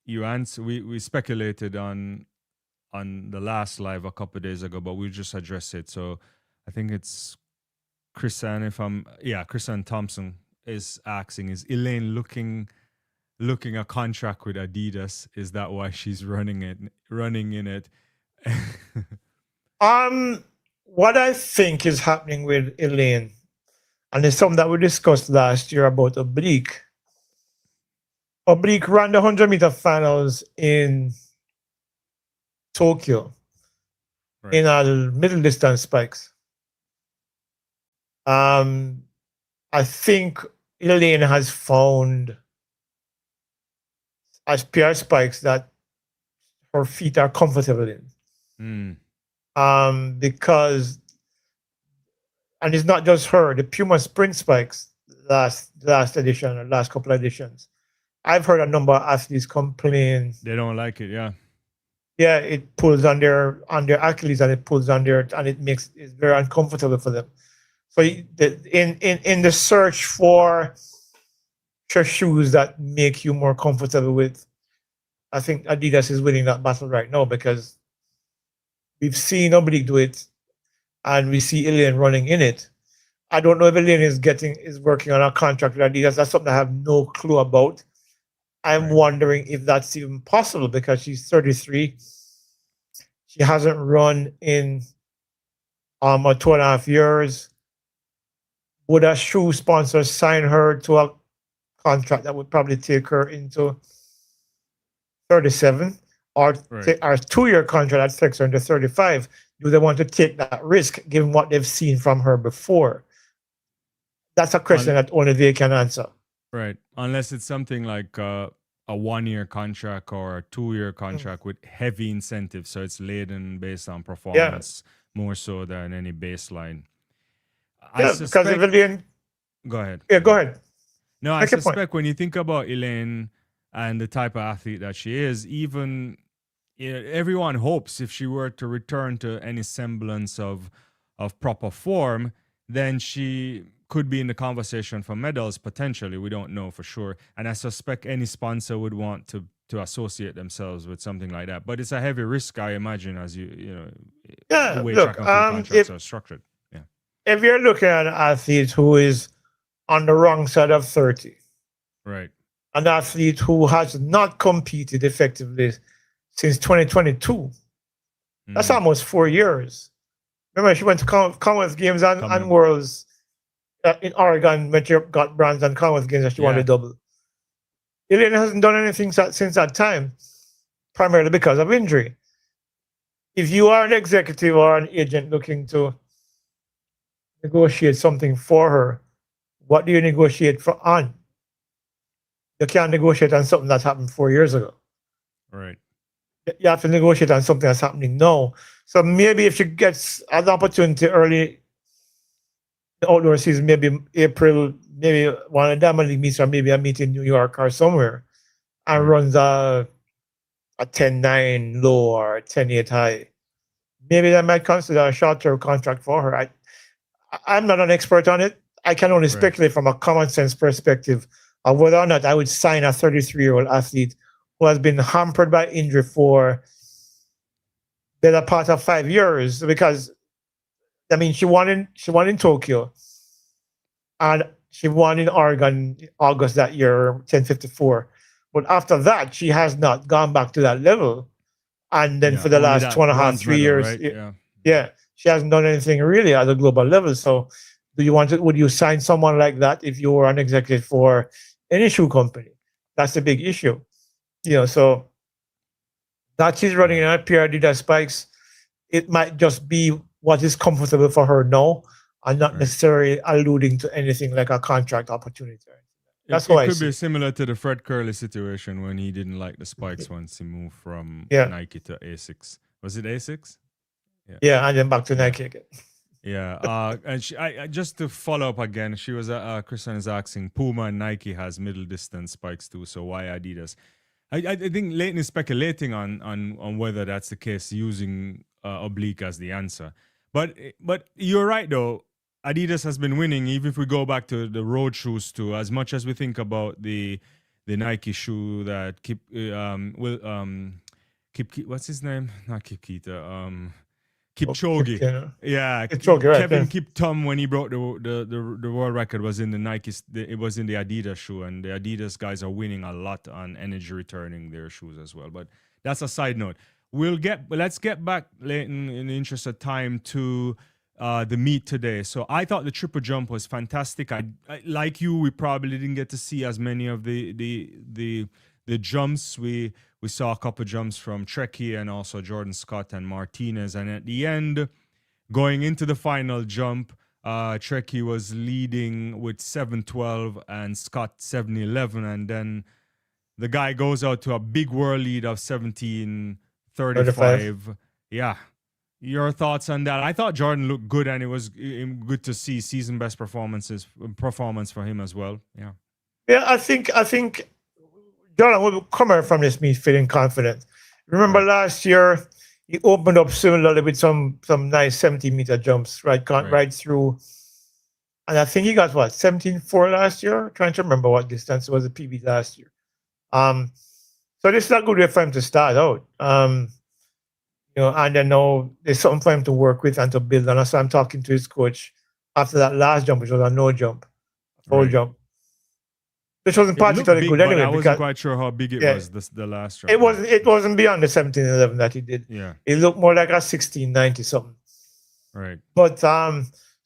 you answer. We speculated on the last live a couple of days ago, but we just addressed it. So I think it's CRESTAN Thompson is asking, is Elaine looking a contract with Adidas? Is that why she's running in it? What I think is happening with Elaine, and it's something that we discussed last year about Oblique. Oblique ran the 100-meter finals in Tokyo in our middle distance spikes. I think Elaine has found as pair spikes that her feet are comfortable in. Because, and it's not just her, the Puma sprint spikes last edition or last couple of editions, I've heard a number of athletes complain they don't like it. Yeah, it pulls on their Achilles and it pulls on their, and it's very uncomfortable for them. So in the search for shoes that make you more comfortable with, I think Adidas is winning that battle right now, because we've seen nobody do it, and we see Elaine running in it. I don't know if Elaine is working on a contract with Adidas. That's something I have no clue about. I'm wondering if that's even possible, because she's 33. She hasn't run in 2.5 years. Would a shoe sponsor sign her to a contract that would probably take her into 37, or our 2-year contract that takes her into 35? Do they want to take that risk given what they've seen from her before? That's a question that only they can answer. Right. Unless it's something like a 1-year contract or a 2-year contract with heavy incentives. So it's laden based on performance more so than any baseline. Because if Elaine... Go ahead. Yeah, go ahead. No, I suspect when you think about Elaine and the type of athlete that she is, even everyone hopes if she were to return to any semblance of proper form, then she could be in the conversation for medals potentially. We don't know for sure, and I suspect any sponsor would want to associate themselves with something like that. But it's a heavy risk, I imagine, as the way track and field contracts are structured. Yeah. If you're looking at an athlete who is on the wrong side of 30, right, an athlete who has not competed effectively since 2022, that's almost 4 years. Remember, she went to Commonwealth Games and Worlds in Oregon, when she got bronze and Commonwealth Games, and she won the double. Elaine hasn't done anything since that time, primarily because of injury. If you are an executive or an agent looking to negotiate something for her, what do you negotiate on? You can't negotiate on something that's happened 4 years ago. Right. You have to negotiate on something that's happening now. So maybe if she gets an opportunity early the outdoor season, maybe April, maybe one of the Diamond League meets, or maybe a meet in New York or somewhere, and runs a 10-9 low or a 10-8 high, maybe I might consider a short-term contract for her. I'm not an expert on it. I can only speculate from a common sense perspective of whether or not I would sign a 33-year-old athlete who has been hampered by injury for the better part of 5 years. Because I mean, she won in Tokyo, and she won in Oregon in August that year, 10:54. But after that, she has not gone back to that level. And then for the last 2.5, 3 years, right? she hasn't done anything really at a global level. So, would you sign someone like that if you were an executive for any shoe company? That's the big issue. So that she's running in a pair of Adidas spikes, it might just be what is comfortable for her now, and not necessarily alluding to anything like a contract opportunity. That's why it could be similar to the Fred Curley situation when he didn't like the spikes once he moved from Nike to Asics. Was it Asics? Yeah, and then back to Nike again. Yeah, and I just to follow up again, she was Kristen is asking, Puma and Nike has middle distance spikes too, so why Adidas? I think Leighton is speculating on whether that's the case, using oblique as the answer. But you're right though. Adidas has been winning. Even if we go back to the road shoes too, as much as we think about the Nike shoe that what's his name? Not Kipketer. Kipchoge. Kipchoge, right, Kevin Kiptum, when he broke the world record, was in the Nike. It was in the Adidas shoe, and the Adidas guys are winning a lot on energy returning their shoes as well. But that's a side note. Let's get back, Leighton, in the interest of time, to the meet today. So I thought the triple jump was fantastic. I like you, we probably didn't get to see as many of the jumps. We saw a couple jumps from TRIKI and also Jordan Scott and Martinez. And at the end, going into the final jump, TRIKI was leading with 7:12 and Scott 7:11, and then the guy goes out to a big world lead of 17:35. Yeah. Your thoughts on that? I thought Jordan looked good, and it was good to see season best performance for him as well. Yeah. Yeah, I think Jordan will come out from this meet feeling confident. Remember last year, he opened up similarly with some nice 70-meter jumps, right through. And I think he got 17.4 last year. Trying to remember what distance was the PB last year. So this is a good way for him to start out. And then now there's something for him to work with and to build on. So I'm talking to his coach after that last jump, which was a no jump, full jump, which wasn't particularly good anyway. I wasn't quite sure how big it was. The last jump. It wasn't beyond the 17:11 that he did. Yeah, it looked more like a 16:90 something. Right. But so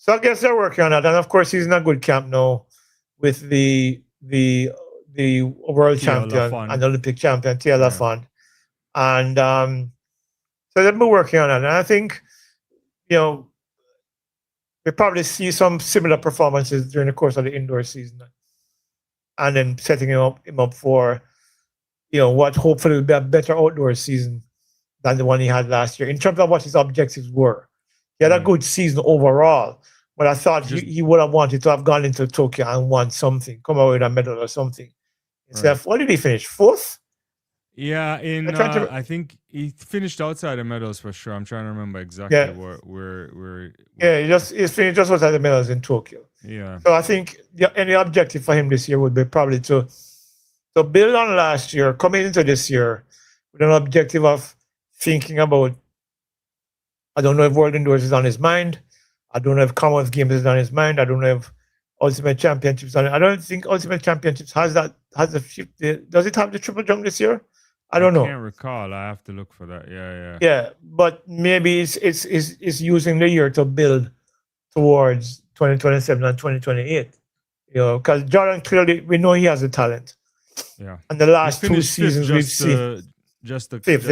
I guess they're working on that, and of course he's in a good camp now with the world champion and Olympic champion Tia Lafond, and so they've been working on it. And I think we probably see some similar performances during the course of the indoor season, and then setting him up for what hopefully will be a better outdoor season than the one he had last year in terms of what his objectives were. He had a good season overall, but I thought he would have wanted to have gone into Tokyo and won something, come away with a medal or something. Instead of, what did he finish? 4th? Yeah, I tried to. I think he finished outside the medals for sure. I'm trying to remember exactly Yeah, where yeah. He's finished just outside the medals in Tokyo. yeah. So I think any objective for him this year would be probably to build on last year, coming into this year with an objective of thinking about. I don't know if World Indoors is on his mind. I don't know if Commonwealth Games is on his mind. I don't know if Ultimate Championships on it. I don't think Ultimate Championships has that has the shift. Does it have the triple jump this year? I don't know. Can't recall. I have to look for that. Yeah. Yeah, but maybe it's using the year to build towards 2027 and 2028. You know, because Jordan clearly we know he has the talent. Yeah. And the He last two finished fifth seasons we've seen fifth,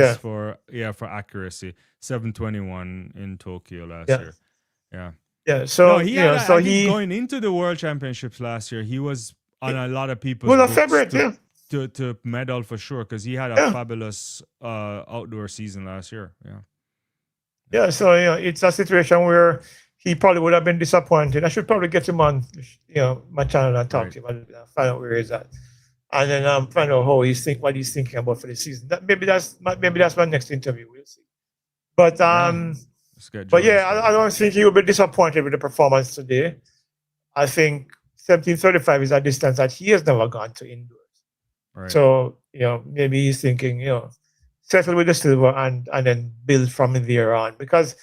yeah. for accuracy. 721 in Tokyo last Yeah. year. Yeah. Yeah. So No, he you had know, so I think he going into the World Championships last year, he was on a lot of people's was a books favorite, yeah. to medal for sure because he had a Yeah. fabulous outdoor season last year. Yeah. Yeah, so you know, it's a situation where he probably would have been disappointed. I should probably get him on, you know, my channel and talk Right. to him and find out where he's at, and then find out what he's thinking about for the season. Maybe that's my next interview. We'll see. But Let's get but Jordan yeah, started. I don't think he will be disappointed with the performance today. I think 1735 is a distance that he has never gone to indoors. Right. So you know, maybe he's thinking, you know, settle with the silver and then build from there on. Because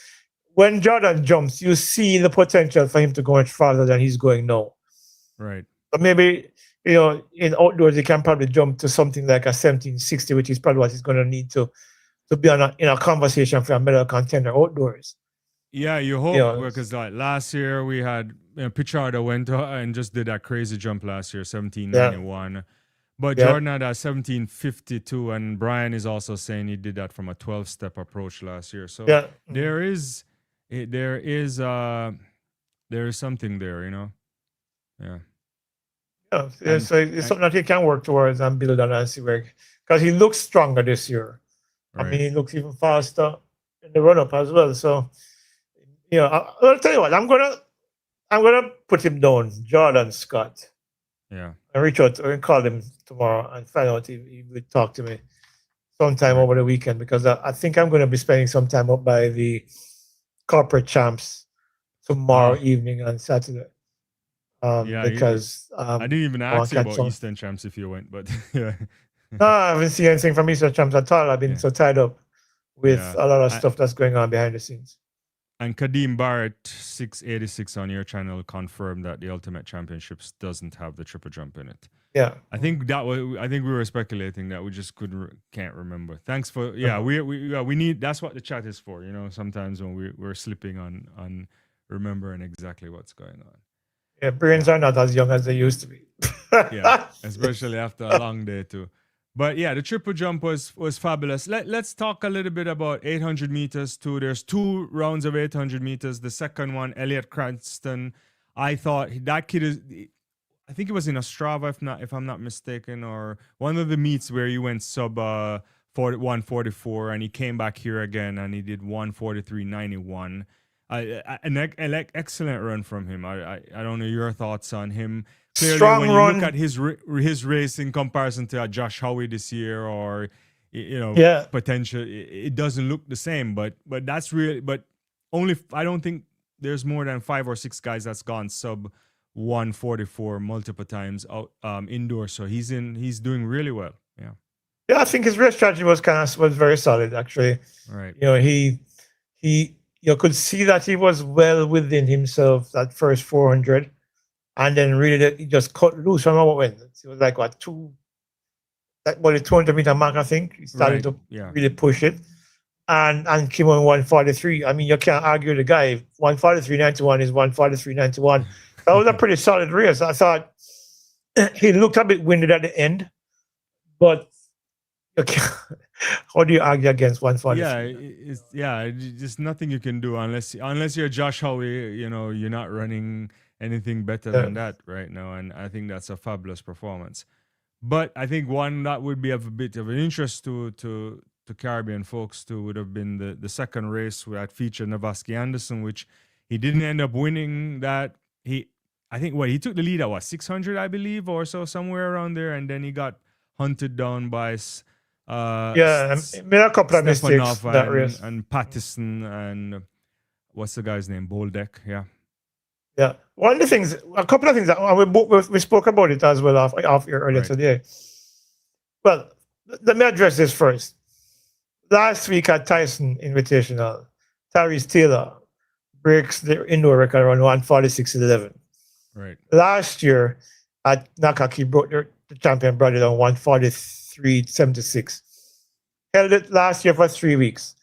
when Jordan jumps, you see the potential for him to go much farther than he's going now. Right. But maybe, you know, in outdoors he can probably jump to something like a 1760, which is probably what he's going to need to be in a conversation for a medal contender outdoors. Yeah, you hope You know, because like last year we had Pichardo went and just did that crazy jump last year, 1791. But Yeah. Jordan had a 1752, and Brian is also saying he did that from a 12-step approach last year. So yeah. there is something there, you know. Yeah. Yeah, And- so it's something that he can work towards and build on and see where, because he looks stronger this year. I Right. mean, he looks even faster in the run up as well. So, you know, I'll tell you what, I'm gonna put him down, Jordan Scott. Yeah. I reach out and call him tomorrow and find out if he would talk to me sometime over the weekend, because I think I'm going to be spending some time up by the corporate champs tomorrow evening and Saturday. Because I didn't even I wanna ask you catch about on. Eastern Champs if you went, but yeah. No, I haven't seen anything from Eastern Champs at all. I've been Yeah. so tied up with Yeah. a lot of stuff that's going on behind the scenes. And Kadeem Barrett 686 on your channel confirmed that the Ultimate Championships doesn't have the triple jump in it. Yeah. I think we were speculating that we just can't remember. Thanks for we need, that's what the chat is for, you know, sometimes when we're slipping on remembering exactly what's going on. Yeah, brains are not as young as they used to be. Yeah, especially after a long day too. But yeah, the triple jump was fabulous. Let's talk a little bit about 800 meters too. There's 2 rounds of 800 meters. The second one, Eliott Cranston. I thought that kid is, I think it was in Ostrava, if I'm not mistaken, or one of the meets where he went sub 144, and he came back here again and he did 143.91. An excellent run from him. I don't know your thoughts on him. Clearly, Strong when you run. look at his race in comparison to Josh Howie this year, or you know, Yeah. potential, it doesn't look the same. But that's really, but only I don't think there's more than 5 or 6 guys that's gone sub 144 multiple times out indoors. So he's doing really well. Yeah. Yeah, I think his race strategy was very solid actually. Right. You know, he you could see that he was well within himself that first 400, and then really he just cut loose from what went. It was like the 200 meter mark, I think. He started to really push it, and came on 143. I mean, you can't argue the guy. 143.91 is 143.91. That was a pretty solid race. I thought he looked a bit winded at the end, but you can't, how do you argue against 143? Yeah, just nothing you can do unless you're Josh Howie. You know, you're not running anything better than that right now, and I think that's a fabulous performance. But I think one that would be of a bit of an interest to Caribbean folks too would have been the second race that featured Navasky Anderson, which he didn't end up winning. That he took the lead at 600, I believe, or so, somewhere around there, and then he got hunted down by Yeah, made a couple of mistakes Stefanov that race. and Pattison and what's the guy's name? Boldeck, yeah. Yeah, one of the things, a couple of things that we spoke about it as well off here earlier today. Well, let me address this first. Last week at Tyson Invitational, Tyrese Taylor breaks the indoor record around 146.11. Right. Last year at Nakaki, broke the champion brought it on 143.76. Held it last year for 3 weeks.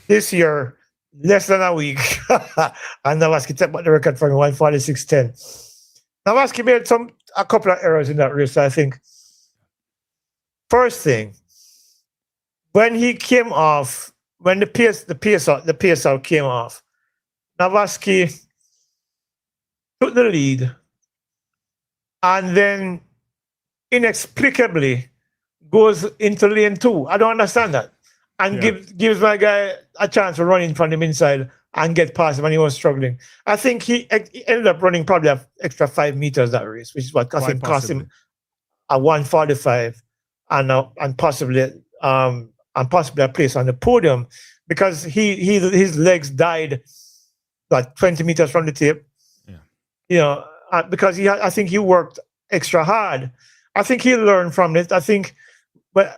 This year, less than a week, and Navasky took back the record from 146.10. Navasky made a couple of errors in that race, I think. First thing, when he came off, when the PSL came off, Navasky took the lead and then inexplicably goes into lane 2. I don't understand that. And gives my guy a chance to run in from him inside and get past him when he was struggling. I think he ended up running probably an extra 5 meters that race, which is what cost him a 145 and possibly a place on the podium, because his legs died like 20 meters from the tape. Yeah. You know, because I think he worked extra hard. I think he learned from it. I think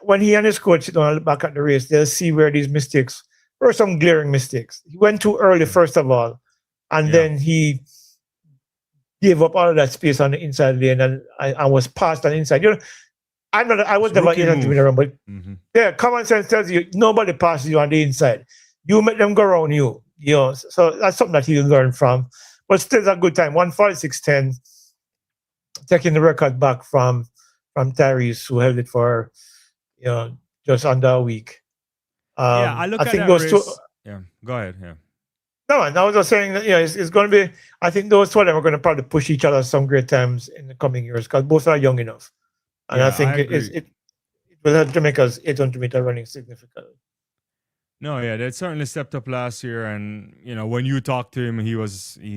when he and his coach sit down and look back at the race, they'll see where these mistakes were, some glaring mistakes. He went too early, first of all, and then he gave up all of that space on the inside lane and was past on the inside. You know, I was never 800 meter run, but yeah, common sense tells you nobody passes you on the inside. You make them go around you. You know, so that's something that he learned from. But still, it's a good time. 146.10, taking the record back from Tyrese, who held it for just under a week. I look at that race. Yeah, go ahead. Yeah. No, and I was just saying that it's going to be. I think those two of them are going to probably push each other some great times in the coming years because both are young enough, and I think it will help Jamaica's 800 meter running significantly. No, yeah, they certainly stepped up last year, and when you talked to him, he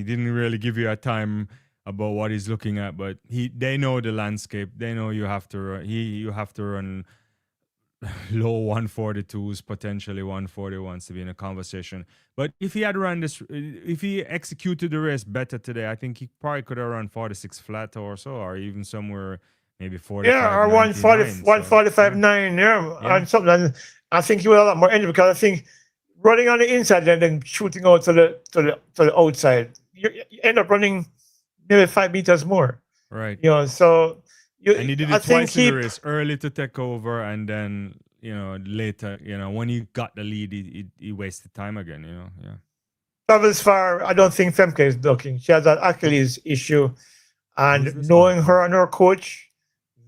didn't really give you a time about what he's looking at, but they know the landscape. They know you have to run low 142s, potentially 141s to be in a conversation. But if he executed the race better today, I think he probably could have run 46 flat or so, or even somewhere maybe 45. Yeah, or 145.9, and something. And I think he will have a lot more energy because I think running on the inside and then shooting out to the outside, you end up running maybe 5 meters more. Right. So. And he did it twice in the race, early to take over, and then later, when he got the lead, he wasted time again. Travels far. I don't think Femke is ducking. She has an Achilles issue, and knowing her and her coach,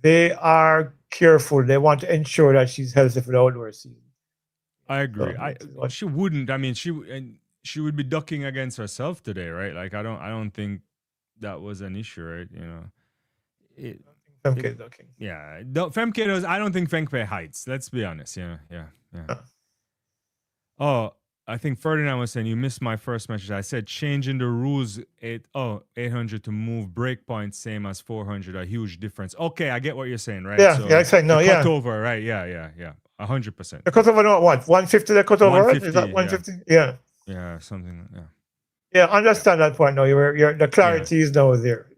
they are careful. They want to ensure that she's healthy for the outdoor season. I agree. She wouldn't. I mean, she would be ducking against herself today, right? Like I don't think that was an issue, right? Femke ducking. Yeah, Femke does. I don't think Femke hides. Let's be honest. Yeah. Oh, I think Ferdinand was saying you missed my first message. I said changing the rules 800 to move breakpoints same as 400, a huge difference. Okay, I get what you're saying, right? Yeah, exactly. No, cut over, right? Yeah, 100%. The cut over, what? 150. The cut over, right? Is that 150? Yeah. Yeah, something. Yeah. Yeah, understand that point now. The clarity is now there.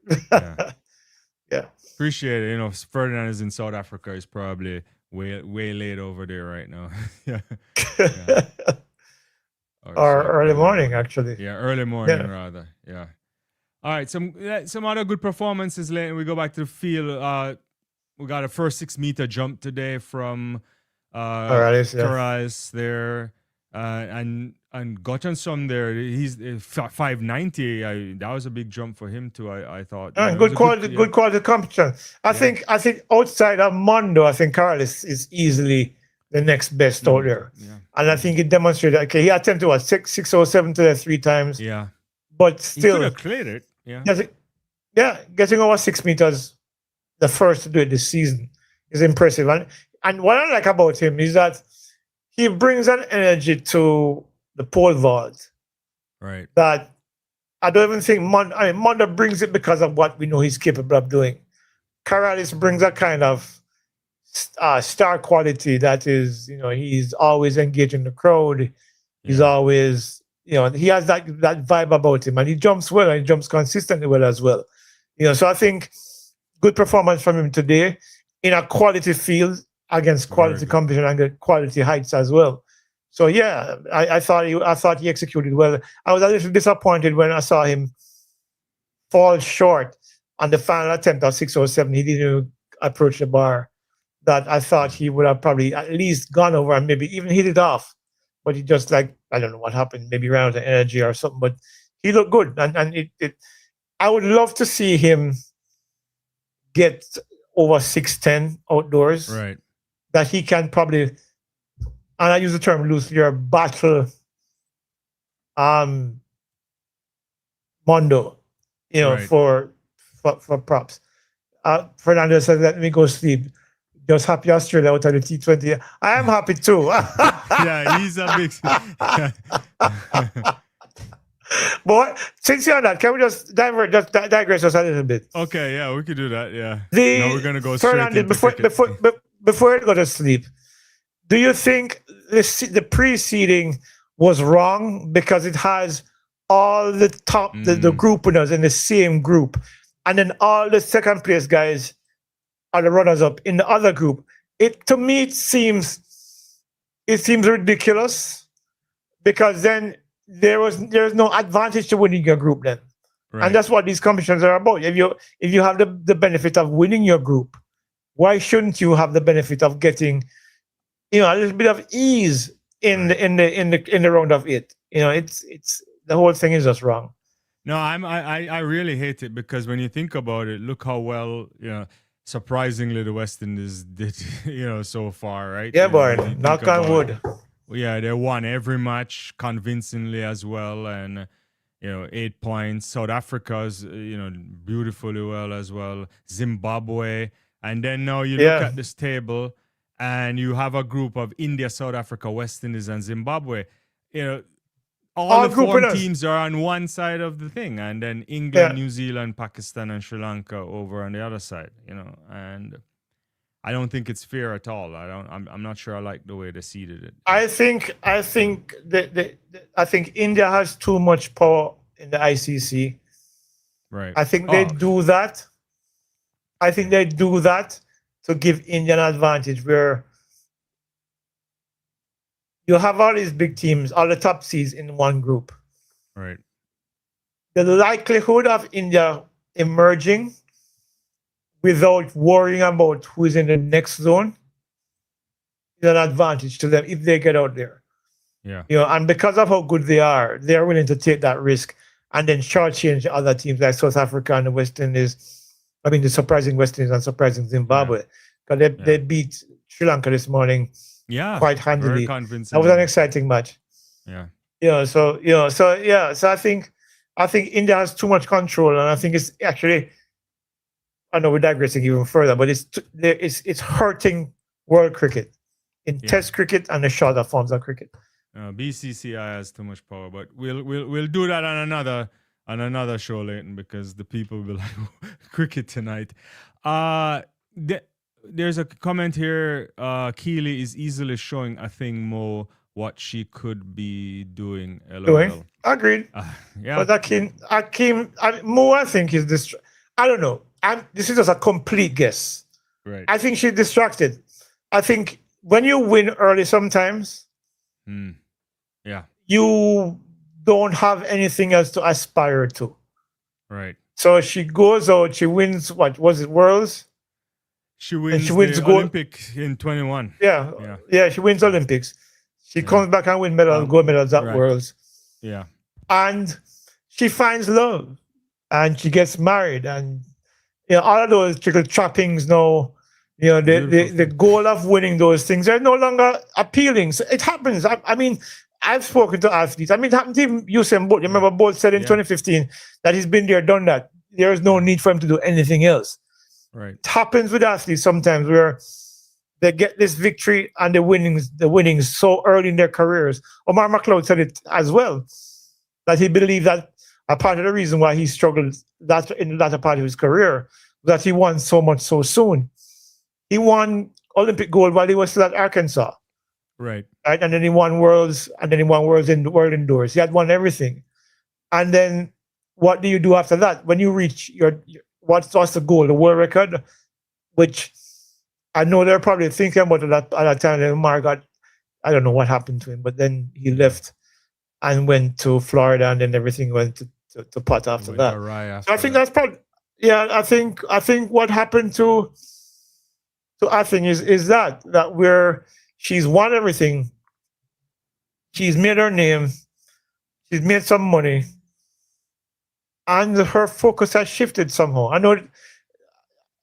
Yeah. Appreciate it. Ferdinand is in South Africa. He's probably way late over there right now. Yeah. Or early morning, actually. Yeah, early morning rather. Yeah. All right, some other good performances. We go back to the field. We got a first 6 meter jump today from KARALIS there, and gotten some there. He's 590. That was a big jump for him too. I thought. Good quality competition. I think outside of Mondo, I think KARALIS is easily the next best out there. Yeah. And I think it demonstrated. Okay, he attempted 607 to 3 times. Yeah, but still, he could have cleared it. Yeah, getting over 6 meters, the first to do it this season, is impressive. And what I like about him is that he brings an energy to the pole vault, right? That I don't even think Mondo brings it because of what we know he's capable of doing. KARALIS brings a kind of star quality. That is, he's always engaging the crowd. He's always, he has that vibe about him, and he jumps well, and he jumps consistently well as well. So I think good performance from him today in a quality field against quality competition and quality heights as well. So yeah, I thought he executed well. I was a little disappointed when I saw him fall short on the final attempt of 607. He didn't even approach the bar. That I thought he would have probably at least gone over and maybe even hit it off. But he just, like, I don't know what happened, maybe ran out of energy or something. But he looked good, and I would love to see him get over 610 outdoors. Right. That he can probably, and I use the term loosely, battle Mondo, for props. Fernando says, let me go sleep. Just happy Australia out of the T20. I am happy too. Yeah, he's a big. But since you're on that, can we just digress just a little bit? Okay, yeah, we could do that. Yeah. Now we're gonna go straight into before you go to sleep. Do you think the pre-seeding was wrong because it has all the top the group winners in the same group, and then all the second place guys are the runners up in the other group? To me it seems ridiculous, because then there's no advantage to winning your group then. Right. And that's what these competitions are about. If you have the benefit of winning your group, why shouldn't you have the benefit of getting a little bit of ease in the round of 8? It's the whole thing is just wrong. No, I really hate it, because when you think about it, look how well, surprisingly the West Indies did, so far, right? Yeah, boy, knock on wood. Yeah, they won every match convincingly as well, and 8 points. South Africa's beautifully well as well. Zimbabwe, and then now you look at this table, and you have a group of India, South Africa, West Indies, and Zimbabwe. All the 4 teams are on one side of the thing, and then England, New Zealand, Pakistan, and Sri Lanka over on the other side. And I don't think it's fair at all. I'm not sure I like the way they seeded it. I think India has too much power in the ICC. Right. I think they do that. I think they do that to give India an advantage, where you have all these big teams, all the top seeds in one group. Right. The likelihood of India emerging without worrying about who is in the next zone is an advantage to them if they get out there. Yeah. And because of how good they are, they're willing to take that risk and then shortchange other teams like South Africa and the West Indies. I mean, the surprising West Indies and surprising Zimbabwe. Because they beat Sri Lanka this morning quite handily. That was an exciting match. Yeah. So I think India has too much control, and I think it's actually, I know we're digressing even further, but it's hurting world cricket in Test cricket and the shorter forms of cricket. BCCI has too much power, but we'll do that on another show, Leighton, because the people will like cricket tonight. There's a comment here. Keely is easily showing a thing more what she could be doing. LOL. Agreed. Yeah. But Mo, I think is this. I don't know. This is just a complete guess. Right. I think she's distracted. I think when you win early, sometimes, you don't have anything else to aspire to. Right. So she goes out. She wins. What was it? Worlds. She wins the Olympic in 21. Yeah. She wins Olympics. She comes back and wins gold medals at Worlds. Yeah. And she finds love, and she gets married, and all of those trickle trappings now. The goal of winning those things are no longer appealing. So it happens. I mean, I've spoken to athletes. I mean, it happened to Usain Bolt. You remember Bolt said in 2015 that he's been there, done that. There is no need for him to do anything else. Right. It happens with athletes sometimes, where they get this victory and the winnings so early in their careers. Omar McLeod said it as well, that he believed that a part of the reason why he struggled that in the latter part of his career was that he won so much so soon. He won Olympic gold while he was still at Arkansas. Right. Right. And then he won worlds, and then he won world indoors. He had won everything. And then what do you do after that? When you reach your what's the goal? The world record, which I know they're probably thinking about it at that time. And Margot, I don't know what happened to him, but then he left and went to Florida, and then everything went to pot after that. So I think that's probably, yeah. I think what happened to Athing is that where she's won everything, she's made her name, she's made some money, and her focus has shifted somehow. I know.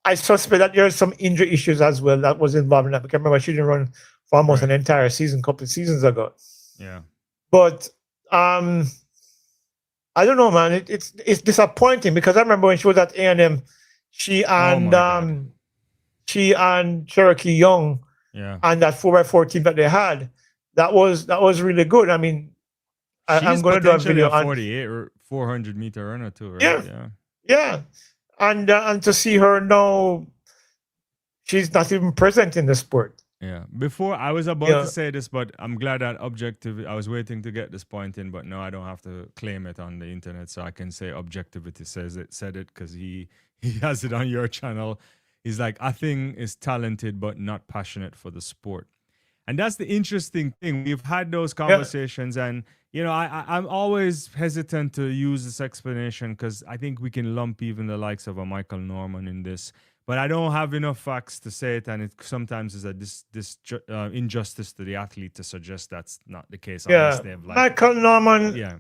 I suspect that there's some injury issues as well that was involved in that. Because remember, she didn't run for almost an entire season, couple of seasons ago. Yeah. But I don't know, man. It's disappointing because I remember when she was at A&M, she and Cherokee Young, and that 4x4 team that they had, that was really good. I mean, I'm going to do a video on 48 or 400 meter runner too, right? Yeah. And to see her now, she's not even present in the sport. Yeah. Before I was about to say this, but I'm glad that objective. I was waiting to get this point in, but no, I don't have to claim it on the internet, so I can say objectivity said it because he has it on your channel. He's like, Athing is talented but not passionate for the sport, and that's the interesting thing. We've had those conversations, and I'm always hesitant to use this explanation because I think we can lump even the likes of a Michael Norman in this. But I don't have enough facts to say it, and it sometimes is a injustice to the athlete to suggest that's not the case. Yeah, Michael Norman. Yeah.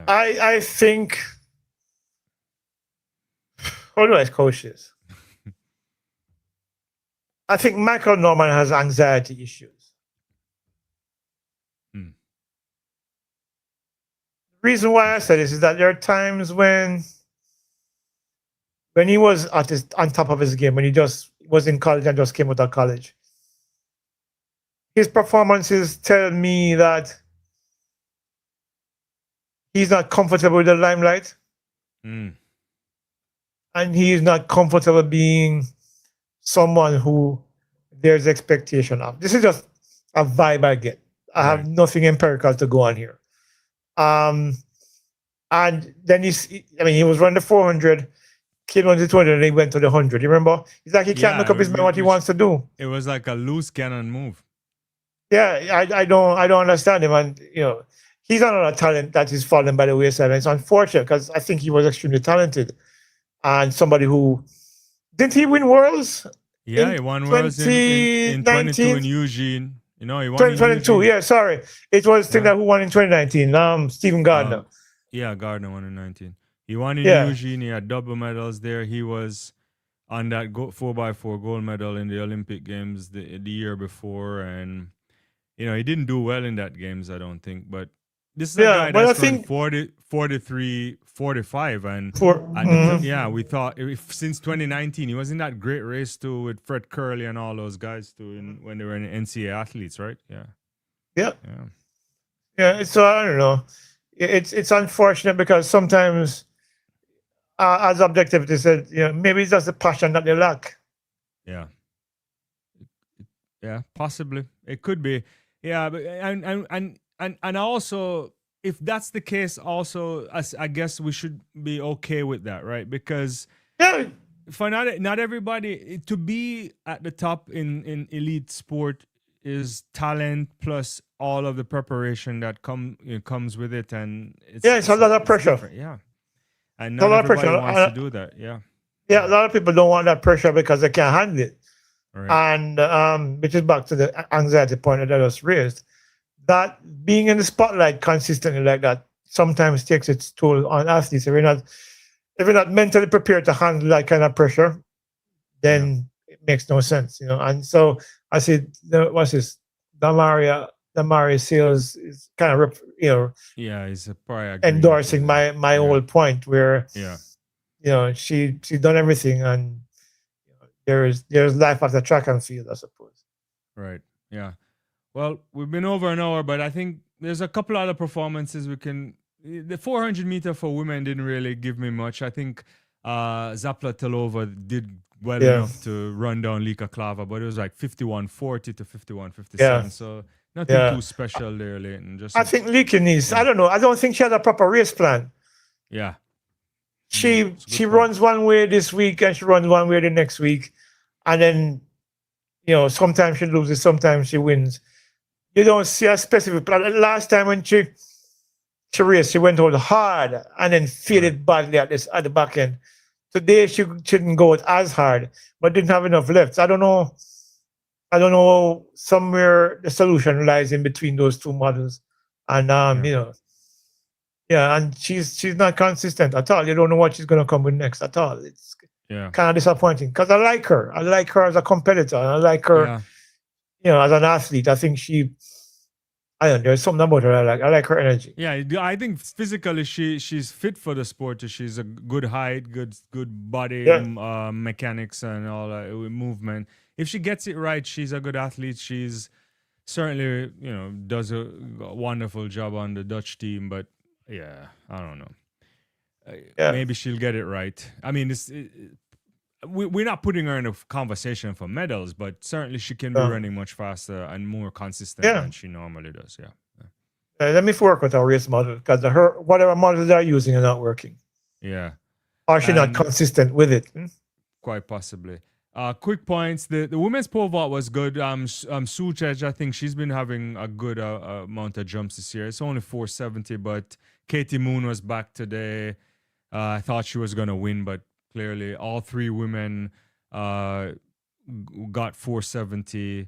I think. How do I coach this? I think Michael Norman has anxiety issues. The reason why I said this is that there are times when he was on top of his game, when he just was in college and just came out of college, his performances tell me that he's not comfortable with the limelight. And he is not comfortable being someone who there's expectation of. This is just a vibe I get. I have nothing empirical to go on here. And then he was running the 400, came on the 200, and he went to the 100. You remember? He's like, he can't make up his mind what he wants to do. It was like a loose cannon move. Yeah, I don't understand him. And, he's another talent that is falling by the wayside. And it's unfortunate because I think he was extremely talented. And somebody who, didn't he win Worlds? Yeah, he won Worlds in 22 in Eugene. He won 2022. Yeah, sorry. It was the thing that who won in 2019. Stephen Gardner. Gardner won in 19. He won in Eugene. He had double medals there. He was on that 4x4 gold medal in the Olympic Games the year before. And, he didn't do well in that games, I don't think. But this is a guy that's run 40, 43, 45. And we thought since 2019, he was in that great race too with Fred Curley and all those guys too when they were in NCAA athletes, right? Yeah. So I don't know. It's unfortunate because sometimes, as objectivity said, maybe it's just the passion that they lack. Yeah, possibly it could be. Yeah, but and also, if that's the case, also, I guess we should be okay with that, right? Because for not everybody to be at the top in elite sport is talent plus all of the preparation that comes with it, and it's a lot of pressure. Yeah, and not everybody wants to do that. Yeah, a lot of people don't want that pressure because they can't handle it. Right. And which is back to the anxiety point that I just raised. That being in the spotlight consistently like that sometimes takes its toll on athletes. If you're not mentally prepared to handle that kind of pressure, then it makes no sense, And so I said, what's this? Damari Sales is kind of, he's probably endorsing my whole point where, she's done everything, and there's life after track and field, I suppose. Right. Yeah. Well, we've been over an hour, but I think there's a couple other performances we can. The 400 meter for women didn't really give me much. I think Zaplatelova did well Yeah. enough to run down Lika Klava, but it was like 51-40 to 51-57. Yeah. So nothing Yeah. too special there, Leighton. Just I think Leaky needs. I don't know. I don't think she has a proper race plan. yeah. She runs one way this week and she runs one way the next week, and then sometimes she loses, sometimes she wins. You don't see a specific plan. Last time when she raced, she went out hard and then faded badly at the back end. Today she didn't go out as hard, but didn't have enough left. I don't know. Somewhere the solution lies in between those two models, and and she's not consistent at all. You don't know what she's gonna come with next at all. It's kind of disappointing because I like her. I like her as a competitor. I like her, as an athlete. I think there's something about her I like. I like her energy. Yeah, I think physically she's fit for the sport. She's a good height, good body mechanics and all movement. If she gets it right, she's a good athlete. She's certainly does a wonderful job on the Dutch team. But yeah, I don't know. Maybe she'll get it right. I mean, we're not putting her in a conversation for medals, but certainly she can be running much faster and more consistent than she normally does. Let me work with our race model because whatever models they're using are not working. Yeah. Or she's not consistent with it. Quite possibly. Quick points. The women's pole vault was good. Suchej, I think she's been having a good amount of jumps this year. It's only 470, but Katie Moon was back today. I thought she was going to win, but clearly all three women got 470.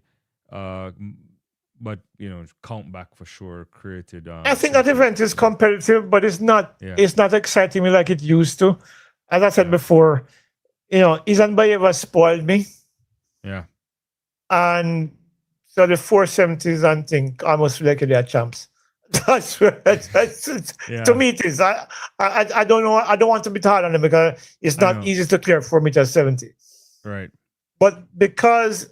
But count back for sure created. I think that event is competitive, but it's not. It's not exciting me like it used to. As I said before, Izanbayeva spoiled me. Yeah. And so the 470s and thing almost feel like they're champs. That's to me it is. I don't know. I don't want to be hard on them because it's not easy to clear 4.70 meters. Right. But because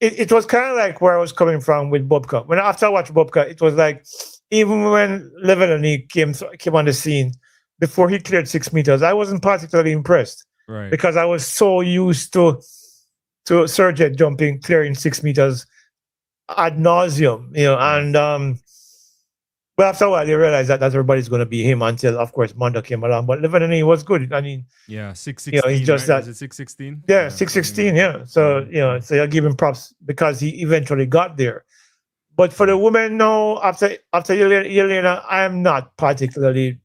it was kind of like where I was coming from with Bobka. After I watched Bobka, it was like even when Devynne came on the scene before he cleared 6 meters, I wasn't particularly impressed. Right. Because I was so used to Sergej jumping, clearing 6 meters ad nauseum, and but after a while you realize that everybody's going to be him until, of course, Mondo came along. But Devynne was good. I mean, 616. He's just right? Is it 616? Yeah, 616. Yeah. So so I give him props because he eventually got there. But for the women now, after Yelena, I am not particularly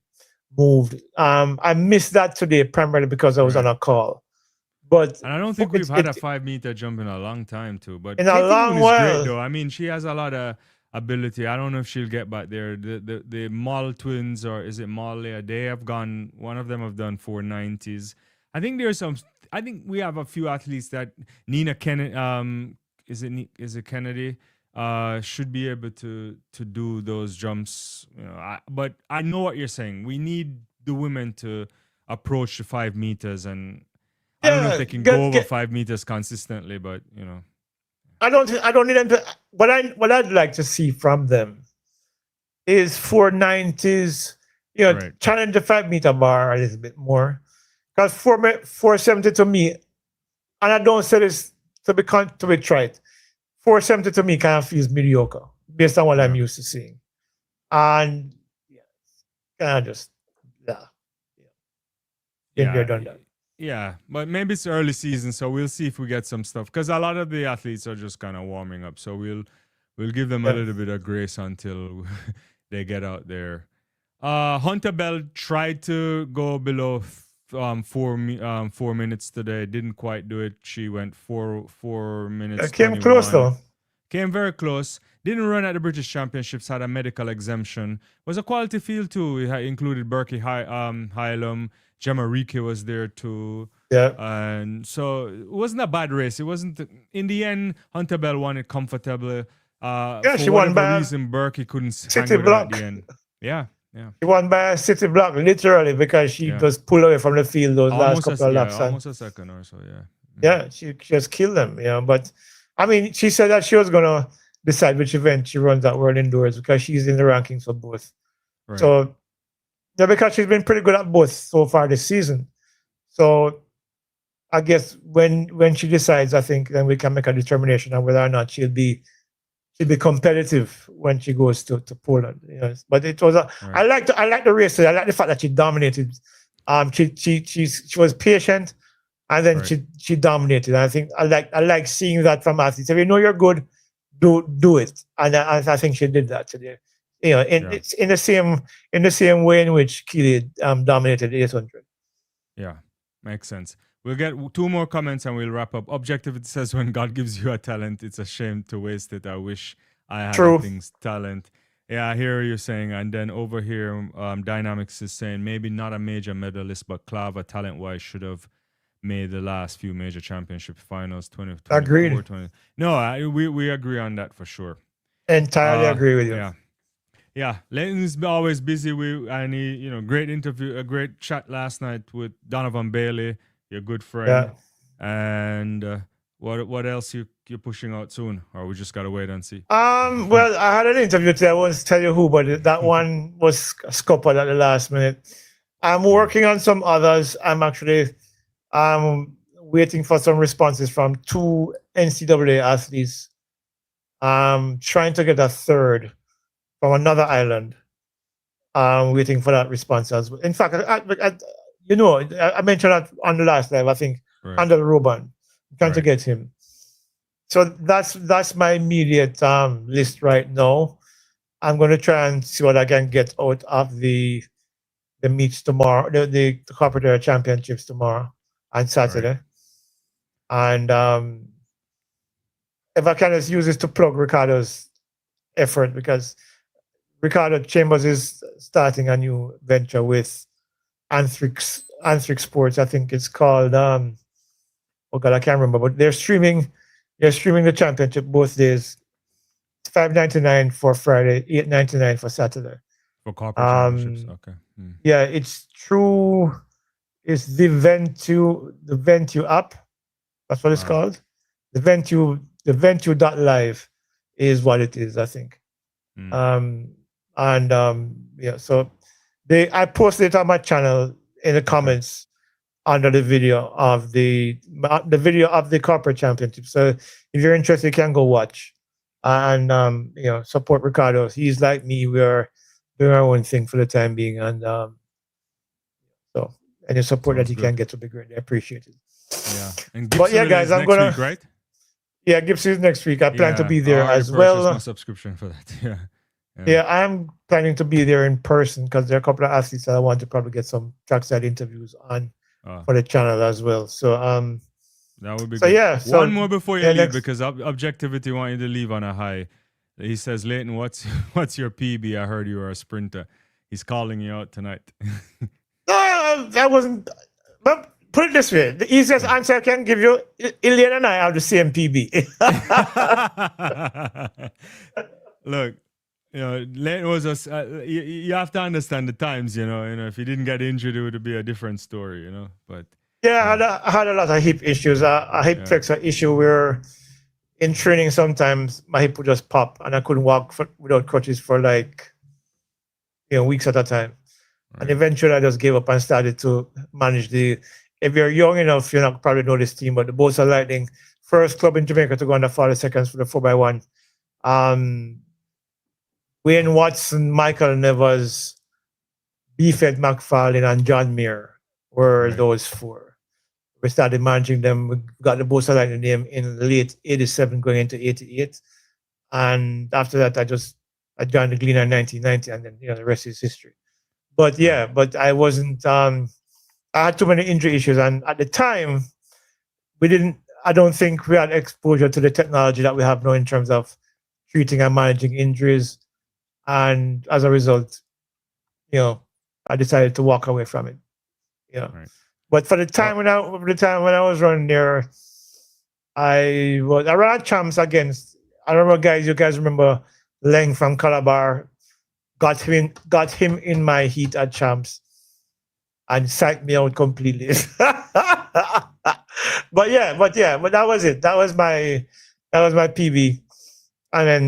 moved. I missed that today primarily because I was on a call. And I don't think we've had a 5 meter jump in a long time too. But in a long while, great, though. I mean, she has a lot of ability. I don't know if she'll get back there. The Mall twins, or is it Malia? They have gone. One of them have done 490s. I think there's some. I think we have a few athletes that Nina Kennedy. Is it Kennedy? Should be able to do those jumps. But I know what you're saying. We need the women to approach the 5 meters, and I don't know if they can go over 5 meters consistently. But I don't need them to. What I'd like to see from them is 490s. Challenge the 5 meter bar a little bit more, because 470 to me, and I don't say this to be trite. 470 to me kind of feels mediocre based on what I'm used to seeing, and kind of just done that. Yeah, but maybe it's early season, so we'll see if we get some stuff, because a lot of the athletes are just kind of warming up. So we'll give them a little bit of grace until they get out there. Hunter Bell tried to go below 4 minutes today. Didn't quite do it. She went 4 minutes. Came close though. Came very close. Didn't run at the British Championships. Had a medical exemption. Was a quality field too. It included Berkey Hylam. Gemma Rike was there too. Yeah. And so it wasn't a bad race. It wasn't. In the end, Hunter Bell won it comfortably. She won by reason Berkey couldn't city hang with block. her at the end. Yeah. She won by a city block, literally, because she just pulled away from the field those last couple of laps. Almost a second or so, Yeah, she just killed them, But, I mean, she said that she was going to decide which event she runs at World Indoors because she's in the rankings for both. Right. So, because she's been pretty good at both so far this season. So I guess when she decides, I think then we can make a determination on whether or not she'll be competitive when she goes to Poland. You know, but it was I like the race. I like the fact that she dominated. She was patient, and then she dominated. And I think I like seeing that from athletes. If you know you're good, do it. And I think she did that today. You know, it's in the same way in which Keely dominated 800. Yeah, makes sense. We'll get 2 more comments and we'll wrap up. Objectivity says, when God gives you a talent, it's a shame to waste it. I wish I had things talent. Yeah, I hear you saying. And then over here, Dynamics is saying, maybe not a major medalist, but Clava, talent-wise, should have made the last few major championship finals. 2024. Agreed. No, we agree on that for sure. Entirely agree with you. Yeah. Yeah, Leighton's always busy. Great interview, a great chat last night with Donovan Bailey, your good friend. Yeah. And what else you're pushing out soon, or we just gotta wait and see? Well, I had an interview today. I won't tell you who, but that one was scuppered at the last minute. I'm working on some others. I'm actually waiting for some responses from 2 NCAA athletes. Trying to get a third from another island. Waiting for that response as well. In fact, I mentioned that on the last live, I think, under the Roban, trying to get him. So that's my immediate list right now. I'm going to try and see what I can get out of the meets tomorrow, the corporate area championships tomorrow and Saturday. And if I can just use this to plug Ricardo's effort, because Ricardo Chambers is starting a new venture with Anthrix Sports. I think it's called oh God, I can't remember, but they're streaming the championship both days. It's $5.99 for Friday, $8.99 for Saturday. For corporate championships, okay. Yeah, it's true. It's the Ventu app. That's what it's called. The Ventu.live is what it is, I think. So I posted it on my channel in the comments under the video of the corporate championship. So if you're interested, you can go watch and support Ricardo. He's like me. We're doing our own thing for the time being, and so any support that he can get will be greatly appreciated. Yeah, but yeah, guys, I'm gonna week, right? Yeah, Gibson's next week. I plan to be there as well. My subscription for that. Yeah, I'm planning to be there in person because there are a couple of athletes that I want to probably get some trackside interviews on for the channel as well. So that would be so good. Yeah. So one more before you leave, because Objectivity want you to leave on a high. He says, Leighton, what's your PB? I heard you were a sprinter. He's calling you out tonight. No, that wasn't. But put it this way: the easiest answer I can give you, Eliott and I have the same PB. Look, Leighton was you have to understand the times, if you didn't get injured, it would be a different story, but yeah, I had a lot of hip issues. A hip flexor issue where in training sometimes my hip would just pop and I couldn't walk without crutches for weeks at a time. And eventually I just gave up and started to manage if you're young enough, you probably know this team, but the Bosa Lightning, first club in Jamaica to go under 40 seconds for the 4x1. Wayne Watson, Michael Nevers, Beefhead McFarlane, and John Muir were those 4. We started managing them. We got the Bosa Lightning name in late 87 going into 88. And after that, I joined the Gleaner in 1990, and then, the rest is history. But yeah, I wasn't, I had too many injury issues. And at the time, I don't think we had exposure to the technology that we have now in terms of treating and managing injuries. And as a result, I decided to walk away from it. But for the time when I was running there, I ran champs against. I remember you guys remember Leng from Calabar got him in my heat at champs and psyched me out completely. but that was it. That was my PB. And then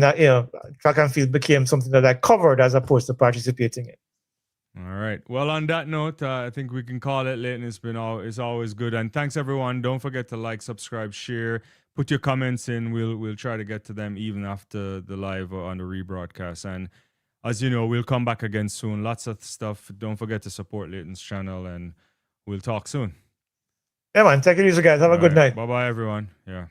track and field became something that I covered as opposed to participating in. All right. Well, on that note, I think we can call it, Leighton. It's always good, and thanks everyone. Don't forget to like, subscribe, share, put your comments in. We'll try to get to them even after the live or on the rebroadcast. And as you know, we'll come back again soon. Lots of stuff. Don't forget to support Leighton's channel, and we'll talk soon. Yeah, man. Take it easy, guys. Have a good night. Bye bye, everyone. Yeah.